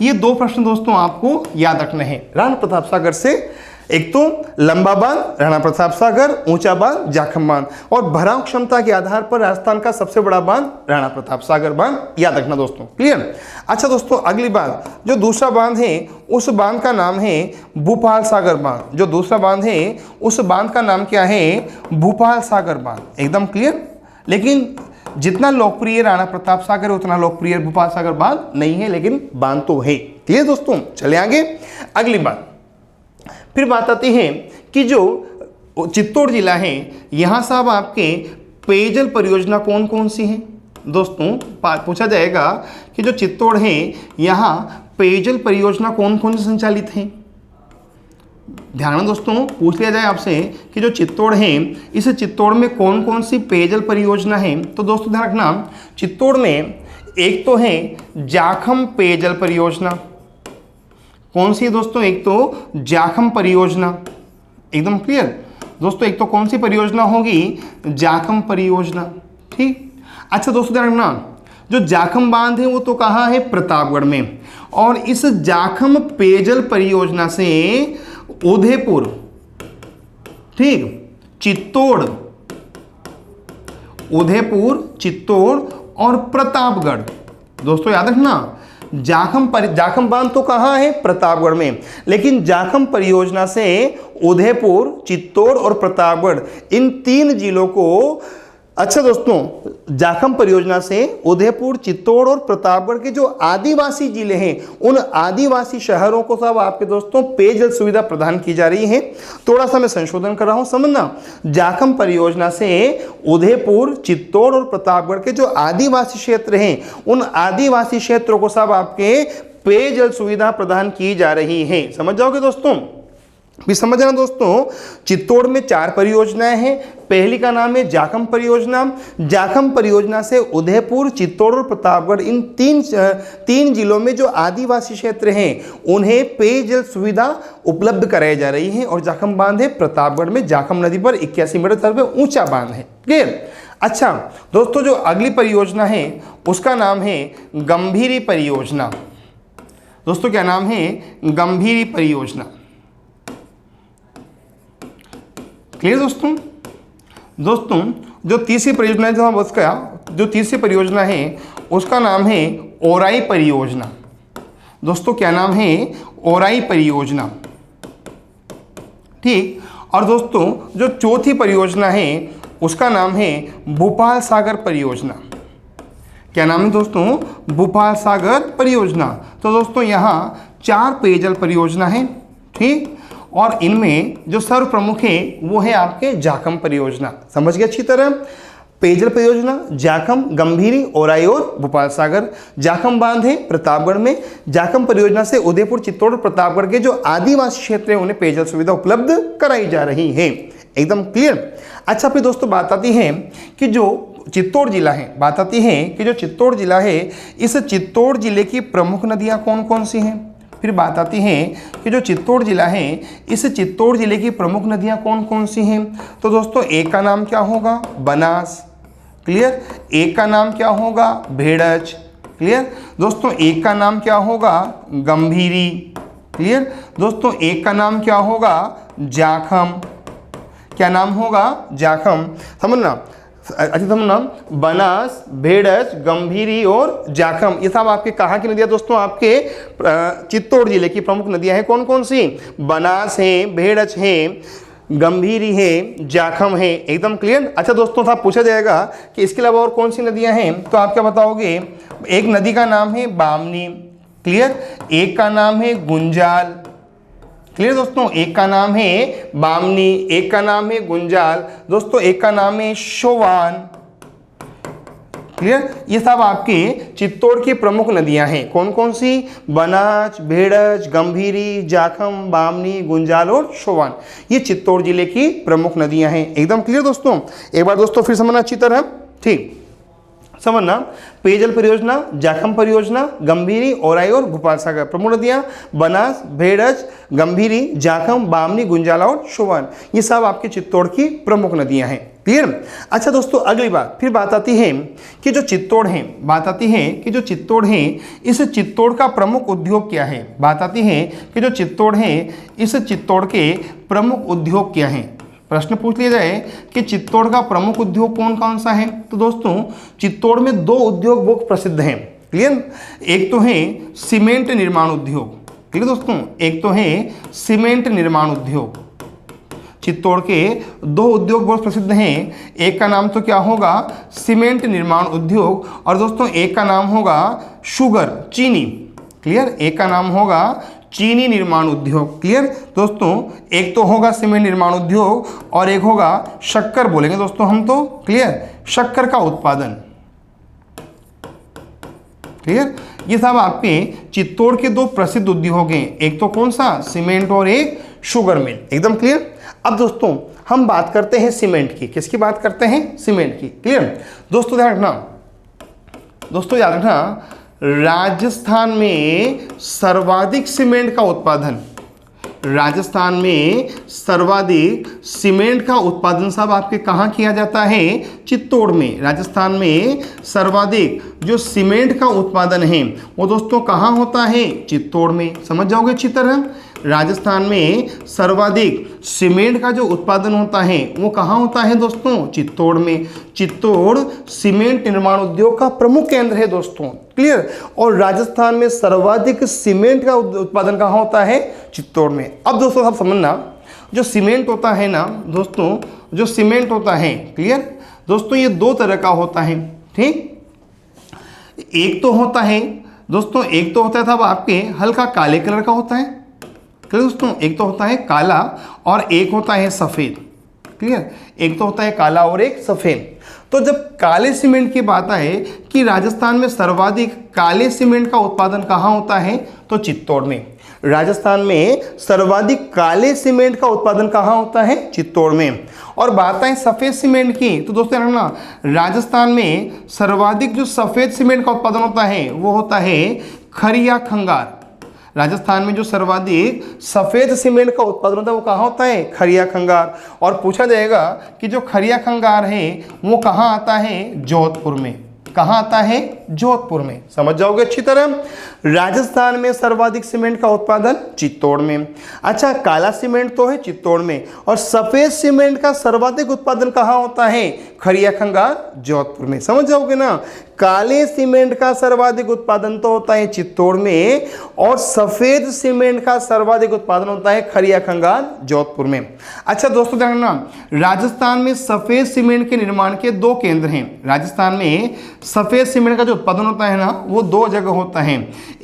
A: ये दो प्रश्न दोस्तों आपको याद रखने हैं राणा प्रताप सागर से। एक तो लंबा बांध राणा प्रताप सागर, ऊंचा बांध जाखम बांध, और भराव क्षमता के आधार पर राजस्थान का सबसे बड़ा बांध राणा प्रताप सागर बांध, याद रखना दोस्तों। क्लियर? अच्छा दोस्तों, अगली बात, जो दूसरा बांध है उस बांध का नाम है भूपाल सागर बांध। जो दूसरा बांध है उस बांध का नाम क्या है? भूपाल सागर बांध। एकदम क्लियर? लेकिन जितना लोकप्रिय राणा प्रताप सागर है उतना लोकप्रिय भूपाल सागर बांध नहीं है, लेकिन बांध तो है। क्लियर दोस्तों? चले आगे अगली बात। फिर बात आती है कि जो चित्तौड़ जिला है यहाँ साहब आपके पेयजल परियोजना कौन कौन सी है? दोस्तों पूछा जाएगा कि जो चित्तौड़ है यहाँ पेयजल परियोजना कौन कौन सी संचालित है। ध्यान दोस्तों, पूछ लिया जाए आपसे कि जो चित्तौड़ है इस चित्तौड़ में कौन कौन सी पेयजल परियोजना है, तो दोस्तों ध्यान रखना चित्तौड़ में एक तो है जाखम पेयजल परियोजना। कौन सी है दोस्तों? एक तो जाखम परियोजना। एकदम क्लियर दोस्तों, एक तो कौन सी परियोजना होगी? जाखम परियोजना। ठीक। अच्छा दोस्तों ध्यान रखना, जो जाखम बांध है वो तो कहाँ है? प्रतापगढ़ में। और इस जाखम पेयजल परियोजना से उदयपुर, ठीक, चित्तौड़, उदयपुर, चित्तौड़ और प्रतापगढ़, दोस्तों याद रखना जाखम बांध तो कहाँ है? प्रतापगढ़ में। लेकिन जाखम परियोजना से उदयपुर, चित्तौड़ और प्रतापगढ़ इन 3 जिलों को, अच्छा दोस्तों जाखम परियोजना से उदयपुर, चित्तौड़ और प्रतापगढ़ के जो आदिवासी जिले हैं उन आदिवासी शहरों को सब आपके दोस्तों पेयजल सुविधा प्रदान की जा रही है। थोड़ा सा मैं संशोधन कर रहा हूं, समझना। जाखम परियोजना से उदयपुर, चित्तौड़ और प्रतापगढ़ के जो आदिवासी क्षेत्र हैं उन आदिवासी क्षेत्रों को सब आपके पेयजल सुविधा प्रदान की जा रही है। समझ जाओगे दोस्तों? भी समझना दोस्तों, चित्तौड़ में 4 परियोजनाएं हैं। पहली का नाम है जाखम परियोजना। जाखम परियोजना से उदयपुर, चित्तौड़ और प्रतापगढ़ इन तीन जिलों में जो आदिवासी क्षेत्र हैं उन्हें पेयजल सुविधा उपलब्ध कराई जा रही है। और जाखम बांध है प्रतापगढ़ में, जाखम नदी पर 81 मीटर तल पे ऊंचा बांध है। क्लियर? अच्छा दोस्तों, जो अगली परियोजना है उसका नाम है गंभीरी परियोजना। दोस्तों क्या नाम है? गंभीरी परियोजना। क्लियर दोस्तों? दोस्तों जो तीसरी परियोजना है, जो तीसरी परियोजना है उसका नाम है ओराई परियोजना। दोस्तों क्या नाम है? ओराई परियोजना। ठीक। और दोस्तों जो चौथी परियोजना है उसका नाम है भूपाल सागर परियोजना। क्या नाम है दोस्तों? भूपाल सागर परियोजना। तो दोस्तों यहाँ 4 पेयजल परियोजना है। ठीक। और इनमें जो सर्व प्रमुख है वो है आपके जाखम परियोजना। समझ गए अच्छी तरह? पेयजल परियोजना जाखम, गंभीरी, ओराई और भोपाल सागर। जाखम बांध है प्रतापगढ़ में। जाखम परियोजना से उदयपुर, चित्तौड़ और प्रतापगढ़ के जो आदिवासी क्षेत्र है उन्हें पेयजल सुविधा उपलब्ध कराई जा रही है। एकदम क्लियर? अच्छा फिर दोस्तों बात आती है कि जो चित्तौड़ जिला है, बात आती है कि जो चित्तौड़ जिला है इस चित्तौड़ जिले की प्रमुख नदियाँ कौन कौन सी हैं। फिर बात आती है कि जो चित्तौड़ जिला है इस चित्तौड़ जिले की प्रमुख नदियां कौन कौन सी हैं। तो दोस्तों एक का नाम क्या होगा? बनास। क्लियर? एक का नाम क्या होगा? भेड़च। क्लियर दोस्तों? एक का नाम क्या होगा? गंभीरी। क्लियर दोस्तों? एक का नाम क्या होगा? जाखम। क्या नाम होगा? जाखम। समझना, अच्छा समझना, बनास, भेड़च, गंभीरी और जाखम ये सब आपके कहाँ की नदियाँ दोस्तों? आपके चित्तौड़ जिले की प्रमुख नदियाँ हैं। कौन कौन सी? बनास है, भेड़च है, गंभीरी है, जाखम है। एकदम क्लियर? अच्छा दोस्तों साहब पूछा जाएगा कि इसके अलावा और कौन सी नदियाँ हैं, तो आप क्या बताओगे? एक नदी का नाम है बामनी। क्लियर? एक का नाम है गुंजाल। क्लियर दोस्तों? एक का नाम है बामनी, एक का नाम है गुंजाल, दोस्तों एक का नाम है शोवान। क्लियर। ये सब आपके चित्तौड़ की प्रमुख नदियां हैं। कौन कौन सी? बनास, भेड़ज, गंभीरी, जाखम, बामनी, गुंजाल और सोवान। ये चित्तौड़ जिले की प्रमुख नदियां हैं। एकदम क्लियर दोस्तों। एक बार दोस्तों फिर समझना अच्छी तरह, ठीक समझना। पेयजल परियोजना, जाखम परियोजना, गंभीरी, औराई और गोपाल सागर। प्रमुख नदियां बनास, भेड़ज, गंभीरी, जाखम, बामनी, गुंजाला और सोवान। ये सब आपके चित्तौड़ की प्रमुख नदियां हैं। क्लियर। अच्छा दोस्तों, अगली बात फिर बात आती है कि जो चित्तौड़ है, बात आती है कि जो चित्तौड़ है, इस चित्तौड़ का प्रमुख उद्योग क्या है। बात आती है कि जो चित्तौड़ है, इस चित्तौड़ के प्रमुख उद्योग क्या हैं। प्रश्न पूछ लिया जाए कि चित्तौड़ का प्रमुख उद्योग कौन कौन सा है, तो दोस्तों चित्तौड़ में दो उद्योग बहुत प्रसिद्ध हैं। क्लियर। एक तो है सीमेंट निर्माण उद्योग। क्लियर दोस्तों, एक तो है सीमेंट निर्माण उद्योग। चित्तौड़ के दो उद्योग बहुत प्रसिद्ध हैं। एक का नाम तो क्या होगा? सीमेंट निर्माण उद्योग, और दोस्तों एक का नाम होगा शुगर, चीनी। क्लियर। एक का नाम होगा चीनी निर्माण उद्योग। क्लियर दोस्तों, एक तो होगा सीमेंट निर्माण उद्योग और एक होगा शक्कर बोलेंगे दोस्तों हम तो। क्लियर, शक्कर का उत्पादन। क्लियर। ये सब आपके चित्तौड़ के दो प्रसिद्ध उद्योग हैं। एक तो कौन सा? सीमेंट, और एक शुगर मिल। एकदम क्लियर। अब दोस्तों हम बात करते हैं सीमेंट की। किसकी बात करते हैं? सीमेंट की। क्लियर दोस्तों, ध्यान रखना, दोस्तों याद रखना, राजस्थान में सर्वाधिक सीमेंट का उत्पादन, राजस्थान में सर्वाधिक सीमेंट का उत्पादन सब आपके कहाँ किया जाता है? चित्तौड़ में। राजस्थान में सर्वाधिक जो सीमेंट का उत्पादन है वो दोस्तों कहाँ होता है? चित्तौड़ में। समझ जाओगे अच्छी तरह। राजस्थान में सर्वाधिक सीमेंट का जो उत्पादन होता है वो कहाँ होता है दोस्तों? चित्तौड़ में। चित्तौड़ सीमेंट निर्माण उद्योग का प्रमुख केंद्र है दोस्तों। क्लियर। और राजस्थान में सर्वाधिक सीमेंट का उत्पादन कहाँ होता है? चित्तौड़ में। अब दोस्तों आप समझना, जो सीमेंट होता है ना दोस्तों, जो सीमेंट होता है, क्लियर दोस्तों, ये दो तरह का होता है। ठीक, एक तो होता है दोस्तों, एक तो होता है साहब आपके हल्का काले कलर का होता है। क्लियर दोस्तों, एक तो होता है काला और एक होता है सफ़ेद। क्लियर, एक तो होता है काला और एक सफ़ेद। तो जब काले सीमेंट की बात आए कि राजस्थान में सर्वाधिक काले सीमेंट का उत्पादन कहाँ होता है, तो चित्तौड़ में। राजस्थान में सर्वाधिक काले सीमेंट का उत्पादन कहाँ होता है? चित्तौड़ में। और बात आए सफ़ेद सीमेंट की, तो दोस्तों ना राजस्थान में सर्वाधिक जो सफ़ेद सीमेंट का उत्पादन होता है वो होता है खरिया खंगार। राजस्थान में जो सर्वाधिक सफ़ेद सीमेंट का उत्पादन होता है वो कहाँ होता है? खरिया खंगार। और पूछा जाएगा कि जो खरिया खंगार है वो कहाँ आता है? जोधपुर में। कहाँ आता है? जोधपुर में। समझ जाओगे अच्छी तरह। राजस्थान में सर्वाधिक सीमेंट का उत्पादन चित्तौड़ में। अच्छा, काला सीमेंट तो है चित्तौड़ में, और सफ़ेद सीमेंट का सर्वाधिक उत्पादन कहाँ होता है? खरिया खंगार, जोधपुर में। समझ जाओगे ना, काले सीमेंट का सर्वाधिक उत्पादन तो होता है चित्तौड़ में, और सफ़ेद सीमेंट का सर्वाधिक उत्पादन होता है खरिया खंगार, जोधपुर में। अच्छा दोस्तों ध्यान रखना, राजस्थान में सफ़ेद सीमेंट के निर्माण के दो केंद्र हैं। राजस्थान में सफ़ेद सीमेंट का जो उत्पादन होता है ना वो दो जगह होता है।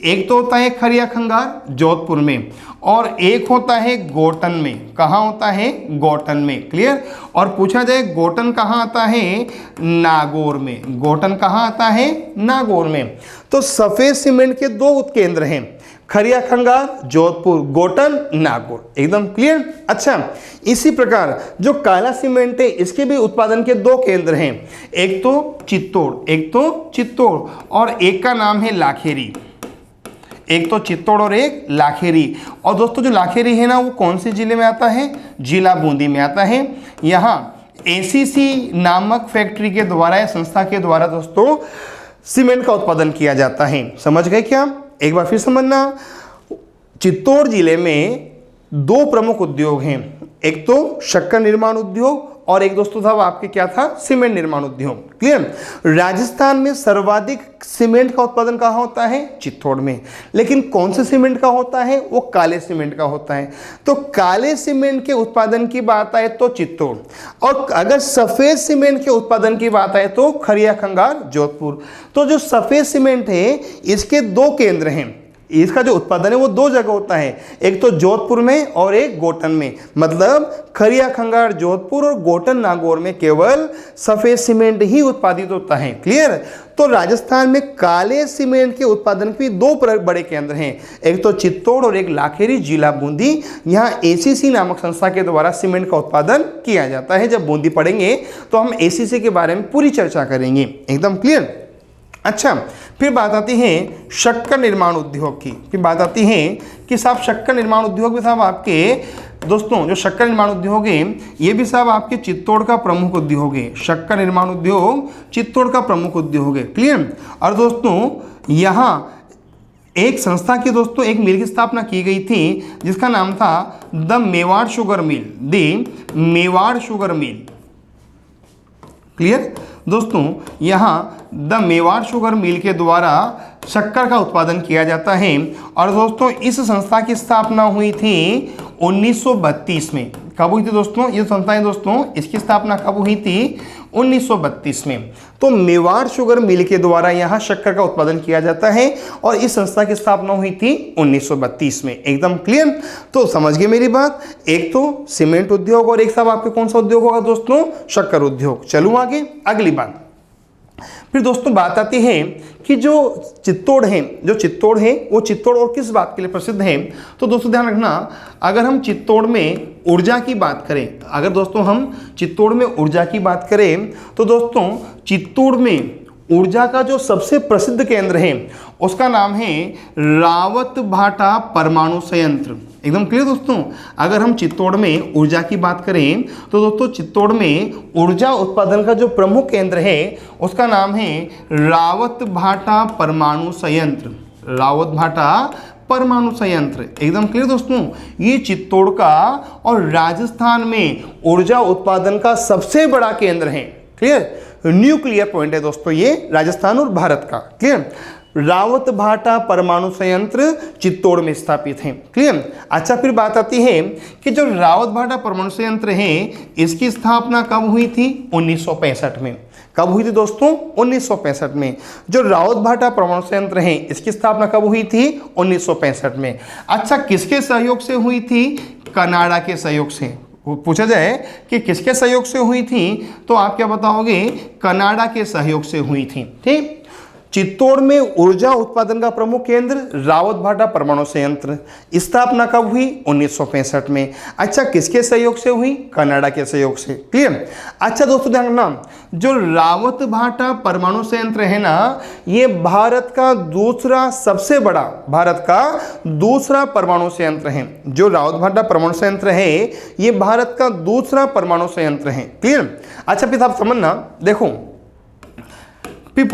A: एक तो होता है खरिया खंगार, जोधपुर में, और एक होता है गोटन में। कहाँ होता है? गोटन में। क्लियर। और पूछा जाए गोटन कहाँ आता है? नागौर में। गोटन कहाँ आता है? नागौर में। तो सफ़ेद सीमेंट के दो केंद्र हैं, खरिया खंगार, जोधपुर, गोटन, नागौर। एकदम क्लियर। अच्छा, इसी प्रकार जो काला सीमेंट है इसके भी उत्पादन के दो केंद्र हैं, एक तो चित्तौड़, एक तो चित्तौड़, और एक का नाम है लाखेरी। एक तो चित्तौड़ और एक लाखेरी। और दोस्तों जो लाखेरी है ना वो कौन से जिले में आता है? जिला बूंदी में आता है। यहाँ एसीसी नामक फैक्ट्री के द्वारा या संस्था के द्वारा दोस्तों सीमेंट का उत्पादन किया जाता है। समझ गए क्या? एक बार फिर समझना, चित्तौड़ जिले में दो प्रमुख उद्योग हैं, एक तो शक्कर निर्माण उद्योग और एक दोस्तों था आपके क्या था? सीमेंट निर्माण उद्योग। क्लियर। राजस्थान में सर्वाधिक सीमेंट का उत्पादन कहाँ होता है? चित्तौड़ में। लेकिन कौन से सीमेंट का होता है? वो काले सीमेंट का होता है। तो काले सीमेंट के उत्पादन की बात आए तो चित्तौड़, और अगर सफ़ेद सीमेंट के उत्पादन की बात आए तो खरिया खंगार, जोधपुर। तो जो सफ़ेद सीमेंट है इसके दो केंद्र हैं, इसका जो उत्पादन है वो दो जगह होता है, एक तो जोधपुर में और एक गोटन में। मतलब खरिया खंगार जोधपुर और गोटन नागौर में केवल सफेद सीमेंट ही उत्पादित होता है। क्लियर। तो राजस्थान में काले सीमेंट के उत्पादन के दो बड़े केंद्र हैं, एक तो चित्तौड़ और एक लाखेरी जिला बूंदी। यहाँ एसीसी नामक संस्था के द्वारा सीमेंट का उत्पादन किया जाता है। जब बूंदी पढ़ेंगे तो हम एसीसी के बारे में पूरी चर्चा करेंगे। एकदम क्लियर। अच्छा, फिर बात आती है शक्कर निर्माण उद्योग की। फिर बात आती है कि साहब शक्कर निर्माण उद्योग भी साहब आपके दोस्तों, जो शक्कर निर्माण उद्योग है ये भी साहब आपके चित्तौड़ का प्रमुख उद्योग है। शक्कर निर्माण उद्योग चित्तौड़ का प्रमुख उद्योग है। क्लियर। और दोस्तों यहाँ एक संस्था की दोस्तों एक मिल की स्थापना की गई थी जिसका नाम था the Mewar sugar mill. The Mewar sugar mill. Clear दोस्तों, यहाँ द मेवाड़ शुगर मिल के द्वारा शक्कर का उत्पादन किया जाता है। और दोस्तों इस संस्था की स्थापना हुई थी 1932 में। कब हुई थी दोस्तों ये संस्थाएं? दोस्तों इसकी स्थापना कब हुई थी? 1932 में। तो मेवाड़ शुगर मिल के द्वारा यहाँ शक्कर का उत्पादन किया जाता है और इस संस्था की स्थापना हुई थी 1932 में। एकदम क्लियर। तो समझ गए मेरी बात। एक तो सीमेंट उद्योग और एक साहब आपके कौन सा उद्योग होगा दोस्तों? शक्कर उद्योग। चलूँ आगे अगली बात। फिर दोस्तों बात आती है कि जो चित्तौड़ है वो चित्तौड़ और किस बात के लिए प्रसिद्ध है? तो दोस्तों ध्यान रखना, अगर हम चित्तौड़ में ऊर्जा की बात करें, अगर दोस्तों हम चित्तौड़ में ऊर्जा की बात करें तो दोस्तों चित्तौड़ में ऊर्जा का जो सबसे प्रसिद्ध केंद्र है उसका नाम है रावतभाटा परमाणु संयंत्र। एकदम क्लियर दोस्तों। अगर हम चित्तौड़ में ऊर्जा की बात करें तो दोस्तों चित्तौड़ में ऊर्जा उत्पादन का जो प्रमुख केंद्र है उसका नाम है रावतभाटा परमाणु संयंत्र। रावतभाटा परमाणु संयंत्र। एकदम क्लियर दोस्तों। ये चित्तौड़ का और राजस्थान में ऊर्जा उत्पादन का सबसे बड़ा केंद्र है। क्लियर। न्यूक्लियर पॉइंट है दोस्तों ये राजस्थान और भारत का। क्लियर। रावतभाटा परमाणु संयंत्र चित्तौड़ में स्थापित है। क्लियर। अच्छा, फिर बात आती है कि जो रावतभाटा परमाणु संयंत्र है इसकी स्थापना कब हुई थी? 1965 में। कब हुई थी दोस्तों? 1965 में। जो रावतभाटा परमाणु संयंत्र है इसकी स्थापना कब हुई थी? 1965 में। अच्छा, किसके सहयोग से हुई थी? कनाडा के सहयोग से। पूछा जाए कि किसके सहयोग से हुई थी तो आप क्या बताओगे? कनाडा के सहयोग से हुई थी। ठीक। चित्तौड़ में ऊर्जा उत्पादन का प्रमुख केंद्र रावतभाटा परमाणु संयंत्र। स्थापना कब हुई? 1965 में। अच्छा, किसके सहयोग से हुई? कनाडा के सहयोग से। क्लियर। अच्छा दोस्तों ध्यान रखना, जो रावतभाटा परमाणु संयंत्र है ना ये भारत का दूसरा परमाणु संयंत्र है। जो रावतभाटा परमाणु संयंत्र है ये भारत का दूसरा परमाणु संयंत्र है। क्लियर। अच्छा, फिर आप समझना, देखो फिर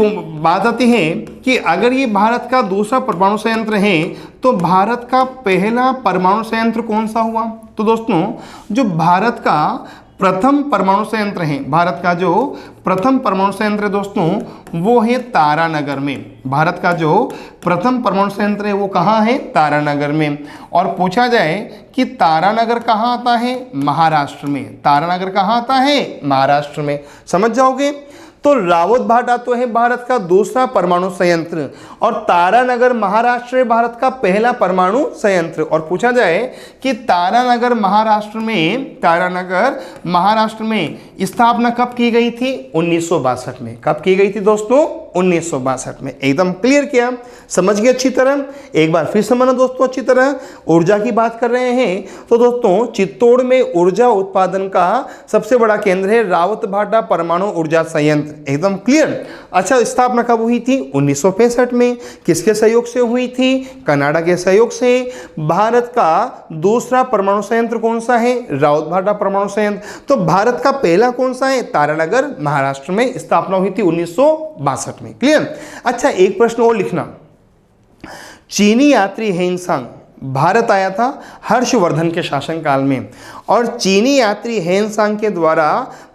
A: बात आती है कि अगर ये भारत का दूसरा परमाणु संयंत्र है तो भारत का पहला परमाणु संयंत्र कौन सा हुआ? तो दोस्तों जो भारत का प्रथम परमाणु संयंत्र है, भारत का जो प्रथम परमाणु संयंत्र है दोस्तों वो है तारानगर में। भारत का जो प्रथम परमाणु संयंत्र है वो कहाँ है? तारानगर में। और पूछा जाए कि तारानगर कहाँ आता है? महाराष्ट्र में। तारानगर कहाँ आता है? महाराष्ट्र में। समझ जाओगे। तो रावतभाटा तो है भारत का दूसरा परमाणु संयंत्र और तारानगर महाराष्ट्र है भारत का पहला परमाणु संयंत्र। और पूछा जाए कि तारानगर महाराष्ट्र में स्थापना कब की गई थी? 1962 में। कब की गई थी दोस्तों? 1962 में। एकदम क्लियर किया, समझ गए अच्छी तरह। एक बार फिर समझना दोस्तों अच्छी तरह। ऊर्जा की बात कर रहे हैं तो दोस्तों चित्तौड़ में ऊर्जा उत्पादन का सबसे बड़ा केंद्र है रावतभाटा परमाणु ऊर्जा संयंत्र। एकदम क्लियर। अच्छा, स्थापना कब हुई थी? 1965 में। किसके सहयोग से हुई थी? कनाडा के सहयोग से। भारत का दूसरा परमाणु संयंत्र कौन सा है? रावतभाटा परमाणु संयंत्र। तो भारत का पहला कौन सा है? तारानगर महाराष्ट्र में। स्थापना हुई थी 1962 में। क्लियर। अच्छा, एक प्रश्न और लिखना। चीनी यात्री हेनसांग भारत आया था हर्षवर्धन के शासनकाल में और चीनी यात्री हेनसांग के द्वारा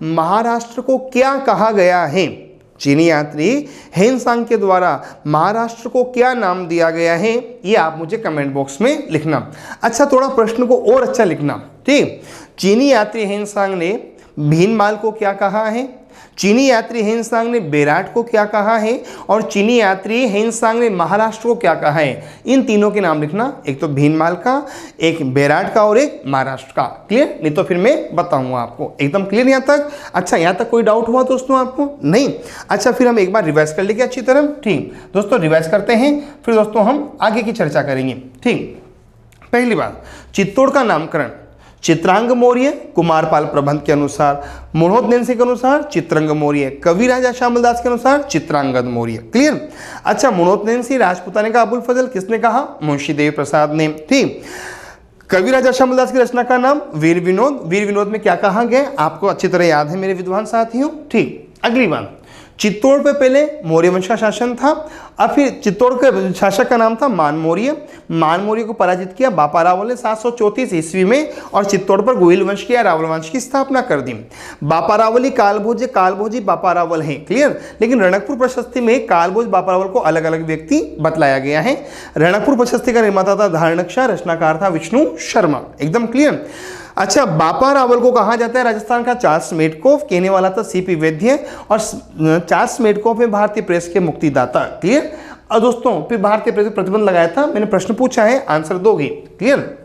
A: महाराष्ट्र को क्या कहा गया है? चीनी यात्री हेनसांग के द्वारा महाराष्ट्र को क्या नाम दिया गया है? ये आप मुझे कमेंट बॉक्स में लिखना। अच्छा, थोड़ा प्रश्न को और अच्छा लिखना। ठीक। चीनी यात्री हेनसांग ने भीनमाल को क्या कहा है? चीनी यात्री हेनसांग ने बेराट को क्या कहा है और चीनी यात्री हेनसांग ने महाराष्ट्र को क्या कहा है, इन तीनों के नाम लिखना, एक तो भीनमाल का, एक बेराट का और एक महाराष्ट्र का। क्लियर? नहीं तो फिर मैं बताऊंगा आपको। एकदम क्लियर यहाँ तक? अच्छा, यहाँ तक कोई डाउट हुआ दोस्तों आपको? नहीं? अच्छा, फिर हम एक बार रिवाइज कर लेंगे अच्छी तरह। ठीक दोस्तों, रिवाइज करते हैं, फिर दोस्तों हम आगे की चर्चा करेंगे। ठीक, पहली बात, चित्तौड़ का नामकरण चित्रांग मौर्य कुमारपाल प्रबंध के अनुसार, मोहनोदनेंसी के अनुसार चित्रंग मौर्य, कवि राजा श्यामल दास के अनुसार चित्रांगद मौर्य। क्लियर? अच्छा, मोहनोदनेंसी राजपुताने का अबुल फजल किसने कहा? मुंशी देव प्रसाद ने। ठीक, कवि राजा श्यामल दास की रचना का नाम वीर विनोद। वीर विनोद में क्या कहा गया आपको अच्छी तरह याद है मेरे विद्वान साथियों। ठीक, अगली बात, चित्तौड़ पे पहले मौर्य वंश का शासन था, और फिर चित्तौड़ के शासक का नाम था मान मौर्य। मान मौर्य को पराजित किया बापा रावल ने 734 ईस्वी में, और चित्तौड़ पर गोहिल वंश की या रावल वंश की स्थापना कर दी। बापा रावली कालभोज, कालभोजी बापा रावल है। क्लियर? लेकिन रणकपुर प्रशस्ति में कालभोज बापा रावल को अलग अलग व्यक्ति बतलाया गया है। रणकपुर प्रशस्ति का निर्माता था धारणक्षा, रचनाकार था विष्णु शर्मा। एकदम क्लियर? अच्छा, बापा रावल को कहा जाता है राजस्थान का चार्ल्स मेडकोफ, कहने वाला था सीपी वैद्य, और चार्ल्स मेडकोफ है भारतीय प्रेस के मुक्तिदाता। क्लियर? और दोस्तों फिर भारतीय प्रेस पर प्रतिबंध लगाया था, मैंने प्रश्न पूछा है, आंसर दोगे। क्लियर?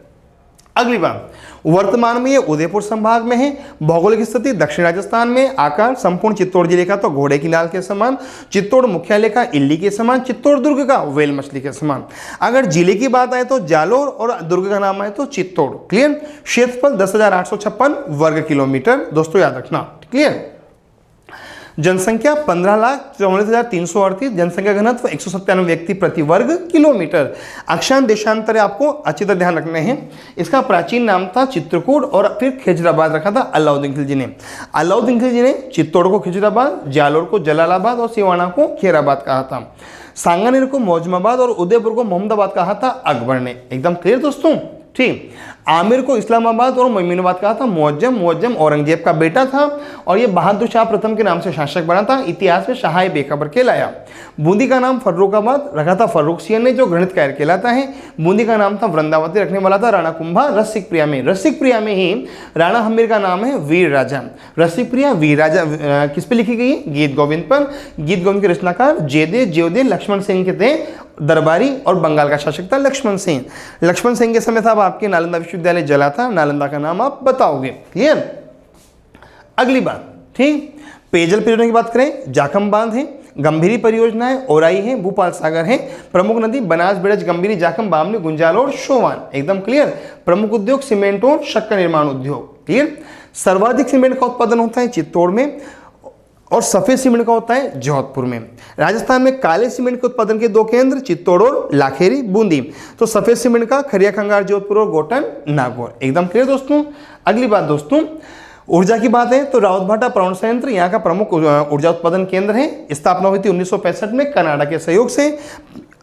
A: अगली बात, वर्तमान में ये उदयपुर संभाग में है। भौगोलिक स्थिति दक्षिण राजस्थान में। आकार संपूर्ण चित्तौड़ जिले का तो घोड़े की नाल के समान, चित्तौड़ मुख्यालय का इल्ली के समान, चित्तौड़ दुर्ग का वेल मछली के समान। अगर जिले की बात आए तो जालोर, और दुर्ग का नाम आए तो चित्तौड़। क्लियर? क्षेत्रफल 10,856 वर्ग किलोमीटर, दोस्तों याद रखना। क्लियर? जनसंख्या 15,44,338, जनसंख्या घनत्व 197 व्यक्ति प्रति वर्ग किलोमीटर। अक्षांश देशांतर आपको अच्छी तरह ध्यान रखने हैं। इसका प्राचीन नाम था चित्रकूट, और फिर खिजराबाद रखा था अलाउद्दीन खिलजी ने। अलाउद्दीन खिलजी ने चित्तौड़ को खिजराबाद, जालोर को जलालाबाद और सिवाना को खेराबाद कहा था। सांगानेर को मौजमाबाद और उदयपुर को मोहम्मदाबाद कहा था अकबर ने। एकदम क्लियर दोस्तों? ठीक, आमिर को इस्लामाबाद और मोमिनाबाद कहा था मुअज्जम। मुअज्जम औरंगजेब का बेटा था, और ये बहादुर शाह प्रथम के नाम से शासक बना था। इतिहास में शाह बेखबर कहलाया। बूंदी का नाम फर्रुखाबाद रखा था फर्रुखसियन ने, जो गणित कायर कहलाता है। बूंदी का नाम था वृंदावती, रखने वाला था राणा कुंभा। रसिक प्रिया में, रसिक प्रिया में ही राणा हम्मीर का नाम है वीर राजा। रसिक प्रिया वीर राजा किस पे लिखी गई? गीत गोविंद पर। गीत गोविंद के रचनाकार जयदेव ज्योदेव लक्ष्मण सिंह के थे, दरबारी, और बंगाल का शासक था लक्ष्मण सिंह। लक्ष्मण सिंह के समय था आपके नालंदा विश्वविद्यालय जला था। नालंदा का नाम आप बताओगे। क्लियर? अगली बात, ठीक, पेयजल परियोजना की बात करें, जाखम बांध है, गंभीरी परियोजना है, ओराई है, भूपाल सागर है। प्रमुख नदी बनास, बेड़ज, गंभीरी, जाखम, बामनी, गुंजाल और शोवान। एकदम क्लियर? प्रमुख उद्योग सीमेंट और शक्कर निर्माण उद्योग। क्लियर? सर्वाधिक सीमेंट का उत्पादन होता है चित्तौड़ में, और सफेद सीमेंट का होता है जोधपुर में। राजस्थान में काले सीमेंट के उत्पादन के 2 केंद्र चित्तौड़ और लाखेरी, बूंदी। तो सफेद सीमेंट का खरिया खंगार जोधपुर और गोटन नागौर। एकदम क्लियर दोस्तों? अगली बात दोस्तों, ऊर्जा की बात है तो रावतभाटा परमाणु संयंत्र यहाँ का प्रमुख ऊर्जा उत्पादन केंद्र है। स्थापना हुई थी 1965 में कनाडा के सहयोग से।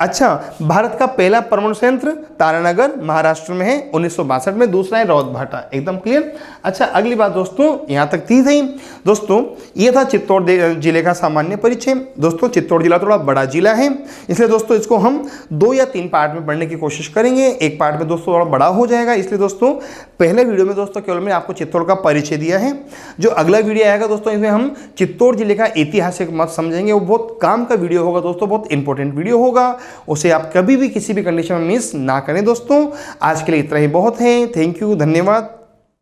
A: अच्छा, भारत का पहला परमाणु संयंत्र तारानगर महाराष्ट्र में है 1962 में। दूसरा है रावतभाटा। एकदम क्लियर? अच्छा, अगली बात दोस्तों, यहाँ तक थी दोस्तों, ये था चित्तौड़ जिले का सामान्य परिचय। दोस्तों चित्तौड़ जिला थोड़ा बड़ा जिला है, इसलिए दोस्तों इसको हम 2 या 3 पार्ट में पढ़ने की कोशिश करेंगे। एक पार्ट में दोस्तों थोड़ा बड़ा हो जाएगा, इसलिए दोस्तों पहले वीडियो में दोस्तों केवल मैंने आपको चित्तौड़ का परिचय दिया है। जो अगला वीडियो आएगा दोस्तों, इसमें हम चित्तौड़ जिले का ऐतिहासिक महत्व समझेंगे। वो बहुत काम का वीडियो होगा दोस्तों, बहुत इंपॉर्टेंट वीडियो होगा। उसे आप कभी भी किसी भी कंडीशन में मिस ना करें दोस्तों। आज के लिए इतना ही बहुत है। थैंक यू, धन्यवाद।